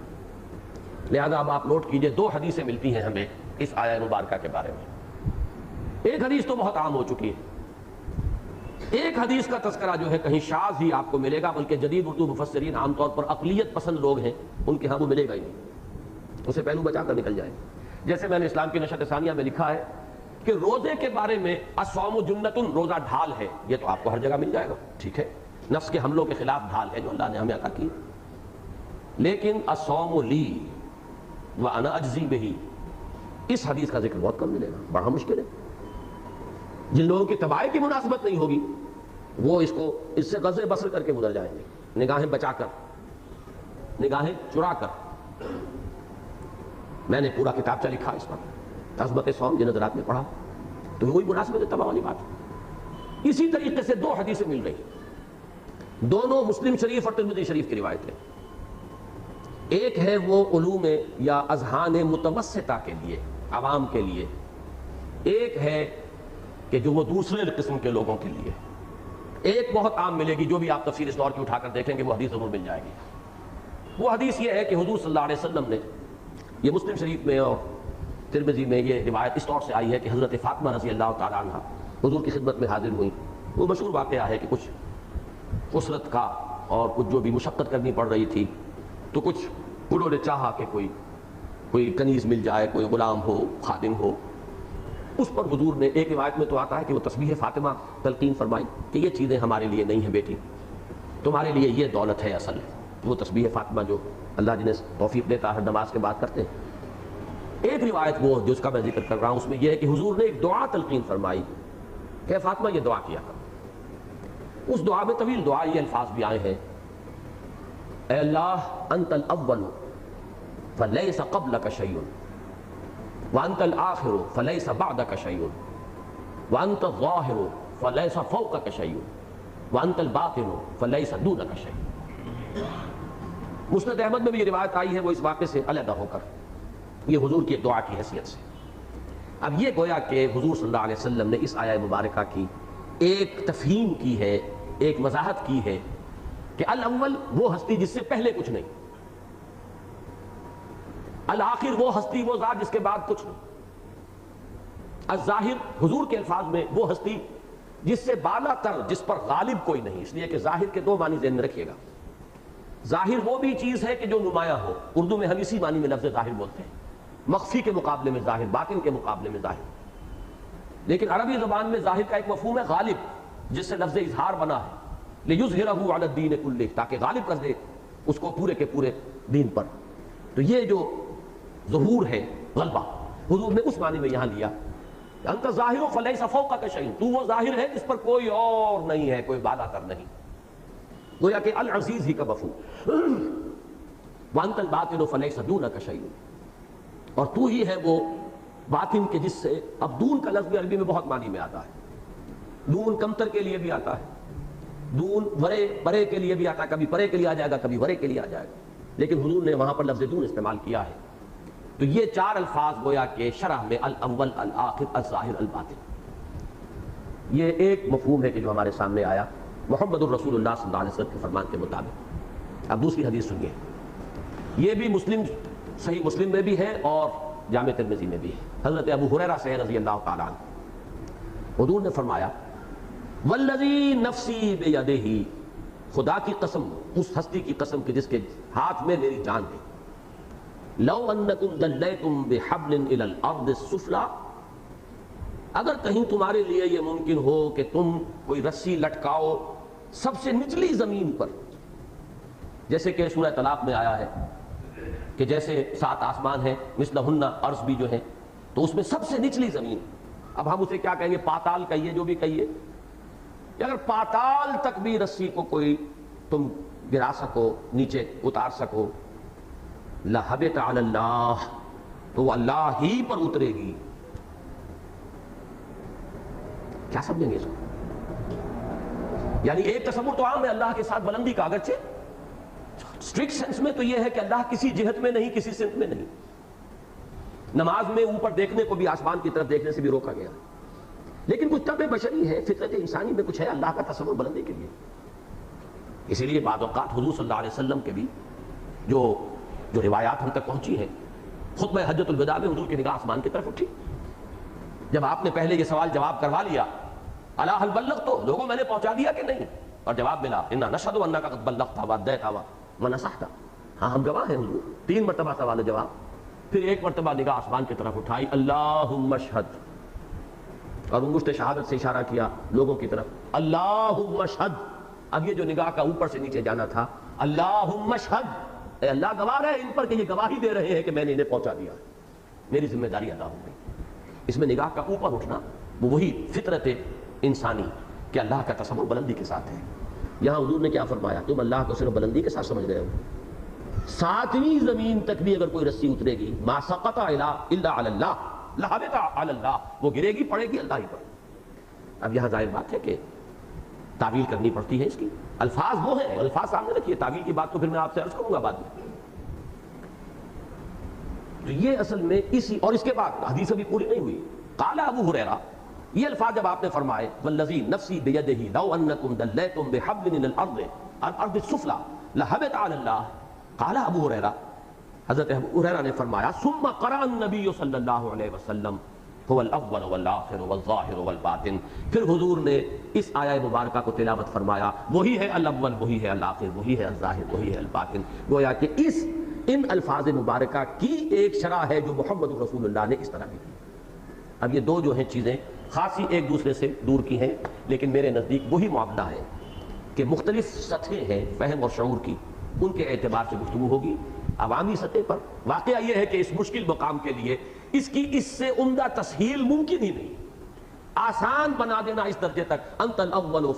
لہذا اب آپ نوٹ کیجئے، 2 حدیثیں ملتی ہیں ہمیں اس آیہ مبارکہ کے بارے میں. ایک حدیث تو بہت عام ہو چکی ہے، ایک حدیث کا تذکرہ جو ہے کہیں شاذ ہی آپ کو ملے گا، بلکہ جدید اردو مفسرین عام طور پر اقلیت پسند لوگ ہیں، ان کے ہاں وہ ملے گا ہی نہیں، اسے پہلو بچا کر نکل جائے. جیسے میں نے اسلام کی نشأۃ ثانیہ میں لکھا ہے کہ روزے کے بارے میں الصوم جنۃ، روزہ ڈھال ہے. یہ تو آپ کو ہر جگہ مل جائے گا، ٹھیک ہے، نفس کے حملوں کے خلاف ڈھال ہے جو اللہ نے ہمیں عطا کی. لیکن الصوم لی وانا اجزی بہ، اس حدیث کا ذکر بہت کم ملے گا، بڑا مشکل ہے. جن لوگوں کی تباہی کی مناسبت نہیں ہوگی وہ اس کو اس سے غض بصر کر کے گزر جائیں گے، نگاہیں بچا کر، نگاہیں چرا کر. میں نے پورا کتابچہ لکھا اس پر، عظمت صوم جن حضرات میں پڑھا تو وہی مناسبت تباہ والی بات. اسی طریقے سے 2 حدیثیں مل رہی، دونوں مسلم شریف اور ترمذی شریف کی روایت ہے. ایک ہے وہ علوم یا اذہان متوسطہ کے لیے، عوام کے لیے. ایک ہے کہ جو وہ دوسرے قسم کے لوگوں کے لیے. ایک بہت عام ملے گی، جو بھی آپ تفسیر اس دور کی اٹھا کر دیکھیں گے وہ حدیث ضرور مل جائے گی. وہ حدیث یہ ہے کہ حضور صلی اللہ علیہ وسلم نے، یہ مسلم شریف میں اور ترمذی میں یہ روایت اس طور سے آئی ہے کہ حضرت فاطمہ رضی اللہ تعالیٰ عنہ حضور کی خدمت میں حاضر ہوئیں وہ مشہور واقعہ ہے کہ کچھ اسرت کا اور کچھ جو بھی مشقت کرنی پڑ رہی تھی، تو کچھ انہوں نے چاہا کہ کوئی کنیز مل جائے، کوئی غلام ہو، خادم ہو. اس پر حضور نے، ایک روایت میں تو آتا ہے کہ وہ تسبیح فاطمہ تلقین فرمائی کہ یہ چیزیں ہمارے لیے نہیں ہیں بیٹی، تمہارے لیے یہ دولت ہے اصل. وہ تسبیح فاطمہ جو اللہ جنہیں توفیق دیتا ہر نماز کے بعد کرتے ہیں. ایک روایت وہ جس کا میں ذکر کر رہا ہوں اس میں یہ ہے کہ حضور نے ایک دعا تلقین فرمائی کہ فاطمہ یہ دعا کیا کر. اس دعا میں طویل دعا، یہ الفاظ بھی آئے ہیں: اے اللہ انت الاول فلیس قبلک شیء وانت الآخر فلیس بعدک شیء وانت الظاہر فلیس فوقک شیء وانت الباطن فلیس دونک شیء. مسند احمد میں بھی یہ روایت آئی ہے، وہ اس واقعے سے علیحدہ ہو کر، یہ حضور کی ایک دعا کی حیثیت سے. اب یہ گویا کہ حضور صلی اللہ علیہ وسلم نے اس آیہ مبارکہ کی ایک تفہیم کی ہے، ایک وضاحت کی ہے کہ الاول وہ ہستی جس سے پہلے کچھ نہیں، الآخر وہ ہستی، وہ ذات جس کے بعد کچھ نہیں، الظاہر حضور کے الفاظ میں وہ ہستی جس سے بالا تر، جس پر غالب کوئی نہیں. اس لیے کہ ظاہر کے دو معنی ذہن میں رکھیے گا. ظاہر وہ بھی چیز ہے کہ جو نمایاں ہو، اردو میں ہم اسی معنی میں لفظ ظاہر بولتے ہیں، مخفی کے مقابلے میں ظاہر، باطن کے مقابلے میں ظاہر. لیکن عربی زبان میں ظاہر کا ایک مفہوم ہے غالب، جس سے لفظ اظہار بنا ہے، لِيُظْهِرَهُ عَلَى الدِّينِ كُلِّهِ، تاکہ غالب کر دے اس کو پورے کے پورے دین پر. تو یہ جو ظہور ہے، غلبہ، حضور نے اس معنی میں یہاں لیا. انت ظاہر فلیس فوقک شیء، تو وہ ظاہر ہے جس پر کوئی اور نہیں ہے، کوئی بالا تر نہیں. گویا کہ العزیز ہی کا مفہوم. وانت الباطن فلیس دونک شیء، اور تو ہی ہے وہ باطن کے جس سے، اب دون کا لفظ عربی میں بہت معنی میں آتا ہے. دون کمتر کے لیے بھی آتا ہے، دون ورے پرے کے لیے بھی آتا ہے، کبھی پرے کے لیے آ جائے گا، کبھی ورے کے لیے آ جائے گا، لیکن حضور نے وہاں پر لفظ دون استعمال کیا ہے. تو یہ چار الفاظ گویا کہ شرح میں الاول، الآخر، الظاہر، الباطن، یہ ایک مفہوم ہے کہ جو ہمارے سامنے آیا محمد الرسول اللہ صلی اللہ علیہ وسلم کے فرمان کے مطابق. اب دوسری حدیث سنیے، یہ بھی مسلم، صحیح مسلم میں بھی ہے اور جامع ترمذی میں بھی ہے. حضرت ابو ہریرہ سے رضی اللہ تعالیٰ عنہ، حضور نے فرمایا: والذی نفسی بیدہ، خدا کی قسم، اس ہستی کی قسم کہ جس کے ہاتھ میں میری جان ہے، لو انکم دلیتم بحبل الی الارض السفلی، اگر کہیں تمہارے لیے یہ ممکن ہو کہ تم کوئی رسی لٹکاؤ سب سے نچلی زمین پر، جیسے کہ سورہ طلاق میں آیا ہے کہ جیسے 7 آسمان ہیں مثلہن عرض بھی جو ہے، تو اس میں سب سے نچلی زمین، اب ہم اسے کیا کہیں گے، پاتال کہیے، جو بھی کہیے، کہ اگر پاتال تک بھی رسی کو کوئی تم گرا سکو، نیچے اتار سکو، لَحَبِطَ عَلَى اللَّهِ، تو وہ اللہ ہی پر اترے گی. کیا سمجھیں گے اس کو؟ یعنی ایک تصور تو عام ہے اللہ کے ساتھ بلندی کا، اگرچہ اسٹرکٹ سینس میں تو یہ ہے کہ اللہ کسی جہت میں نہیں، کسی سمت میں نہیں. نماز میں اوپر دیکھنے کو بھی، آسمان کی طرف دیکھنے سے بھی روکا گیا، لیکن کچھ طبع بشری ہے، فطرت انسانی میں کچھ ہے اللہ کا تصور بلندی کے لیے. اسی لیے بعض اوقات حضور صلی اللہ علیہ وسلم کے بھی جو روایات ہم تک پہنچی ہیں، خطبہ حجۃ الوداع میں حضور کی نگاہ آسمان کی طرف اٹھی، جب آپ نے پہلے یہ سوال جواب کروا لیا، الا هل بلغت، تو لوگوں میں نے پہنچا دیا کہ نہیں، اور جواب ملا انا نشهد انک قد بلغت وادیت ونصحت، ہاں ہم گواہ ہیں حضور. 3 مرتبہ سوال جواب. پھر ایک مرتبہ نگاہ آسمان کی طرف اٹھائی، اللہم اشہد، اور انگشت شہادت سے اشارہ کیا لوگوں کی طرف، اللہم اشہد. اب یہ جو نگاہ کا اوپر سے نیچے جانا تھا، اللہم اشہد، اے اللہ گواہ رہے ان پر کہ یہ گواہی دے رہے ہیں کہ میں نے انہیں پہنچا دیا، میری ذمہ داری ادا ہو گئی. اس میں نگاہ کا اوپر اٹھنا وہ وہی فطرت انسانی کہ اللہ کا تصور بلندی کے ساتھ ہے. یہاں حضور نے کیا فرمایا، تم اللہ کو صرف بلندی کے ساتھ سمجھ رہے ہو، 7ویں زمین تک بھی اگر کوئی رسی اترے گی، ما سقط الا علی اللہ لہبط علی اللہ، وہ گرے گی، پڑے گی اللہ ہی پر. اب یہاں ظاہر بات ہے کہ تعویل کرنی پڑتی ہے اس کی. الفاظ وہ ہیں، الفاظ سامنے رکھیے، تعویل کی بات تو پھر میں آپ سے عرض کروں گا بعد میں. تو یہ اصل میں اسی، اور اس کے بعد حدیث ابھی پوری نہیں ہوئی. قال ابو ہریرہ، یہ الفاظ جب آپ نے فرمائے والذی نفسی بیدہ لو انکم دلیتم بحبل الی الارض السفلی لہبط علی اللہ، قال ابو ہریرہ، حضرت ابو ہریرہ نے فرمایا ثم قرأ النبی صلی اللہ علیہ وسلم، هو الاول والآخر والظاہر والباطن. پھر حضور نے اس آیہ مبارکہ کو تلاوت فرمایا، وہی ہے الاول، وہی ہے الآخر، وہی ہے الظاہر، وہی ہے الباطن. گویا کہ ان الفاظ مبارکہ کی ایک شرح ہے جو محمد رسول اللہ نے اس طرح کی. اب یہ دو جو ہیں چیزیں خاصی ایک دوسرے سے دور کی ہیں، لیکن میرے نزدیک وہی معاملہ ہے کہ مختلف سطحیں ہیں فہم اور شعور کی، ان کے اعتبار سے گفتگو ہوگی. عوامی سطح پر واقعہ یہ ہے کہ اس مشکل مقام کے لیے اس سے عمدہ تسہیل ممکن ہی نہیں. آسان بنا دینا اس درجے تک انت الاول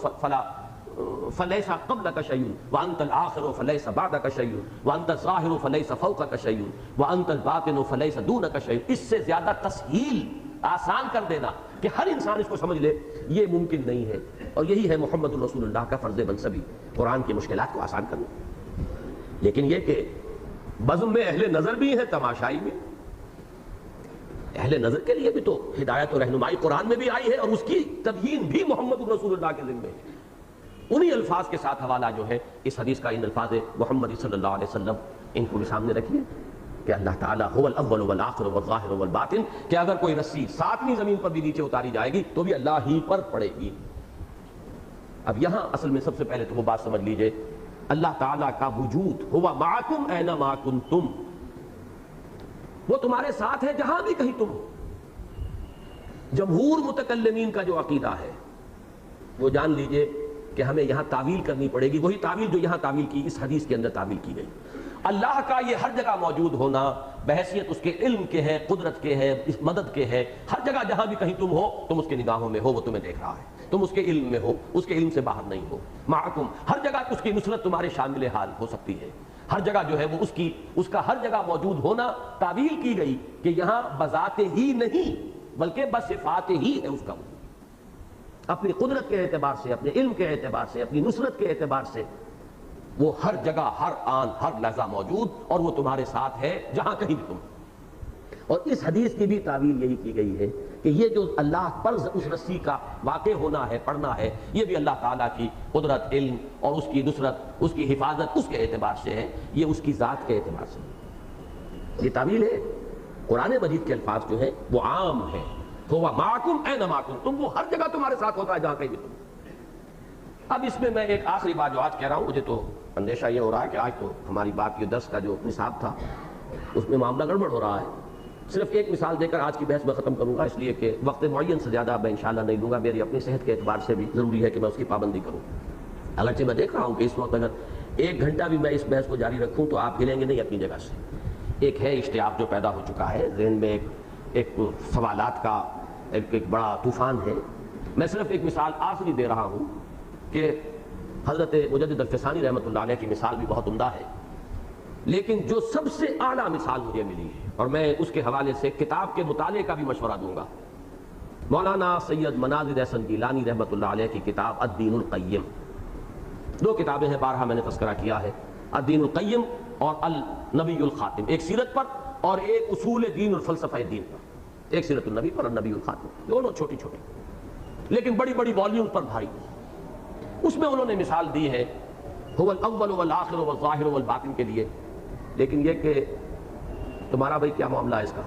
فلیس قبلک شیء وانت الآخر فلیس بعدک شیء وانت الظاہر فلیس فوقک شیء وانت الباطن فلیس دونک شیء، اس سے زیادہ تسہیل آسان کر دینا کہ ہر انسان اس کو سمجھ لے، یہ ممکن نہیں ہے. اور یہی ہے محمد رسول اللہ کا فرض منصبی، قرآن کی مشکلات کو آسان کرنا. لیکن یہ کہ بزم میں اہل نظر بھی ہیں، تماشائی میں اہل نظر کے لیے بھی تو ہدایت و رہنمائی قرآن میں بھی آئی ہے، اور اس کی تبیین بھی محمد رسول اللہ کے ذمہ ہے. انہی الفاظ کے ساتھ حوالہ جو ہے اس حدیث کا، ان الفاظ محمد صلی اللہ علیہ وسلم، ان کو بھی سامنے رکھیے کہ اللہ تعالیٰ هو الاول والآخر والظاہر والباطن، کہ اگر کوئی رسی 7ویں زمین پر بھی نیچے اتاری جائے گی تو بھی اللہ ہی پر پڑے گی. اب یہاں اصل میں سب سے پہلے تو وہ بات سمجھ لیجئے، اللہ تعالیٰ کا وجود ہوا معکم اینما کنتم، وہ تمہارے ساتھ ہے جہاں بھی کہیں تم ہو. جمہور متکلمین کا جو عقیدہ ہے وہ جان لیجئے کہ ہمیں یہاں تعویل کرنی پڑے گی، وہی تعویل جو یہاں تعویل کی، اس حدیث کے اندر تعویل کی گئی. اللہ کا یہ ہر جگہ موجود ہونا بحیثیت اس کے علم کے ہے، قدرت کے ہے، اس مدد کے ہے. ہر جگہ جہاں بھی کہیں تم ہو، تم اس کے نگاہوں میں ہو، وہ تمہیں دیکھ رہا ہے، تم اس کے علم میں ہو، اس کے علم سے باہر نہیں ہو. معکم، ہر جگہ اس کی نصرت تمہارے شامل حال ہو سکتی ہے. ہر جگہ جو ہے وہ اس کا ہر جگہ موجود ہونا تعویل کی گئی کہ یہاں بذات ہی نہیں بلکہ بصفات ہی ہے اس کا وجود. اپنی قدرت کے اعتبار سے، اپنے علم کے اعتبار سے، اپنی نصرت کے اعتبار سے وہ ہر جگہ، ہر آن، ہر لحظہ موجود، اور وہ تمہارے ساتھ ہے جہاں کہیں بھی تم. اور اس حدیث کی بھی تعویل یہی کی گئی ہے کہ یہ جو اللہ پر اس رسی کا واقع ہونا ہے، پڑھنا ہے، یہ بھی اللہ تعالیٰ کی قدرت، علم اور اس کی نصرت، اس کی حفاظت اس کے اعتبار سے ہے، یہ اس کی ذات کے اعتبار سے. یہ تعویل ہے. قرآن مجید کے الفاظ جو ہیں وہ عام ہیں، ہوا معکم اینما کنتم، وہ ہر جگہ تمہارے ساتھ ہوتا ہے جہاں کہیں بھی تم. اب اس میں ایک آخری بات جو آج کہہ رہا ہوں، مجھے تو اندیشہ یہ ہو رہا ہے کہ آج تو ہماری بات، یہ درس کا جو نصاب تھا اس میں معاملہ گڑبڑ ہو رہا ہے. صرف ایک مثال دے کر آج کی بحث میں ختم کروں گا، اس لیے کہ وقت معین سے زیادہ میں انشاءاللہ نہیں لوں گا. میری اپنی صحت کے اعتبار سے بھی ضروری ہے کہ میں اس کی پابندی کروں. اگرچہ میں دیکھ رہا ہوں کہ اس وقت اگر 1 گھنٹہ بھی میں اس بحث کو جاری رکھوں تو آپ ہلیں گے نہیں اپنی جگہ سے. ایک ہے اشتیاق جو پیدا ہو چکا ہے ذہن میں، ایک سوالات کا ایک بڑا طوفان ہے. میں صرف ایک مثال آخری دے رہا ہوں کہ حضرت مجدد الفسانی رحمۃ اللہ علیہ کی مثال بھی بہت عمدہ ہے، لیکن جو سب سے اعلیٰ مثال مجھے ملی ہے، اور میں اس کے حوالے سے کتاب کے مطالعے کا بھی مشورہ دوں گا، مولانا سید مناظر احسن گیلانی رحمۃ اللہ علیہ کی کتاب الدین القیم. 2 کتابیں ہیں، بارہا میں نے تذکرہ کیا ہے، الدین القیم اور النبی الخاتم. ایک سیرت پر اور ایک اصول دین اور فلسفہ دین پر. ایک سیرت النبی پر اور نبی الخاتم، دونوں چھوٹی چھوٹی لیکن بڑی بڑی والیوم پر بھاری. اس میں انہوں نے مثال دی ہے هو الاول والآخر والظاہر والباطن کے لیے. لیکن یہ کہ تمہارا بھائی کیا معاملہ ہے اس کا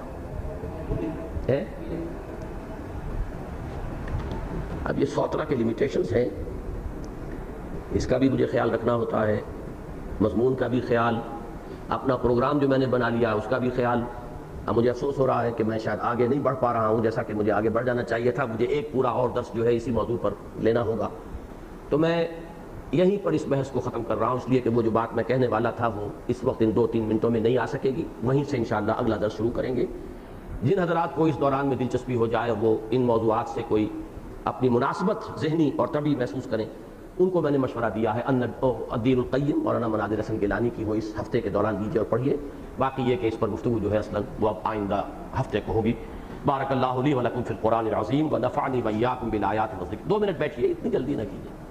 ہے؟ اب یہ 100 طرح کے لیمیٹیشنز ہیں، اس کا بھی مجھے خیال رکھنا ہوتا ہے، مضمون کا بھی خیال، اپنا پروگرام جو میں نے بنا لیا اس کا بھی خیال. اب مجھے افسوس ہو رہا ہے کہ میں شاید آگے نہیں بڑھ پا رہا ہوں جیسا کہ مجھے آگے بڑھ جانا چاہیے تھا. مجھے ایک پورا اور درس جو ہے اسی موضوع پر لینا ہوگا، تو میں یہیں پر اس بحث کو ختم کر رہا ہوں، اس لیے کہ وہ جو بات میں کہنے والا تھا وہ اس وقت ان 2-3 منٹوں میں نہیں آ سکے گی. وہیں سے انشاءاللہ اگلا درس شروع کریں گے. جن حضرات کو اس دوران میں دلچسپی ہو جائے، وہ ان موضوعات سے کوئی اپنی مناسبت ذہنی اور طبعی محسوس کریں، ان کو میں نے مشورہ دیا ہے الدین القیم مولانا مناظر احسن گیلانی کی، وہ اس ہفتے کے دوران لیجیے اور پڑھیے. باقی یہ کہ اس پر گفتگو جو ہے اصلاً وہ اب آئندہ ہفتے کو ہوگی. بارک اللہ لی ولکم فی القرآن العظیم ونفعنی وإیاکم بالآیات والذکر. 2 منٹ بیٹھیے، اتنی جلدی نہ کیجیے.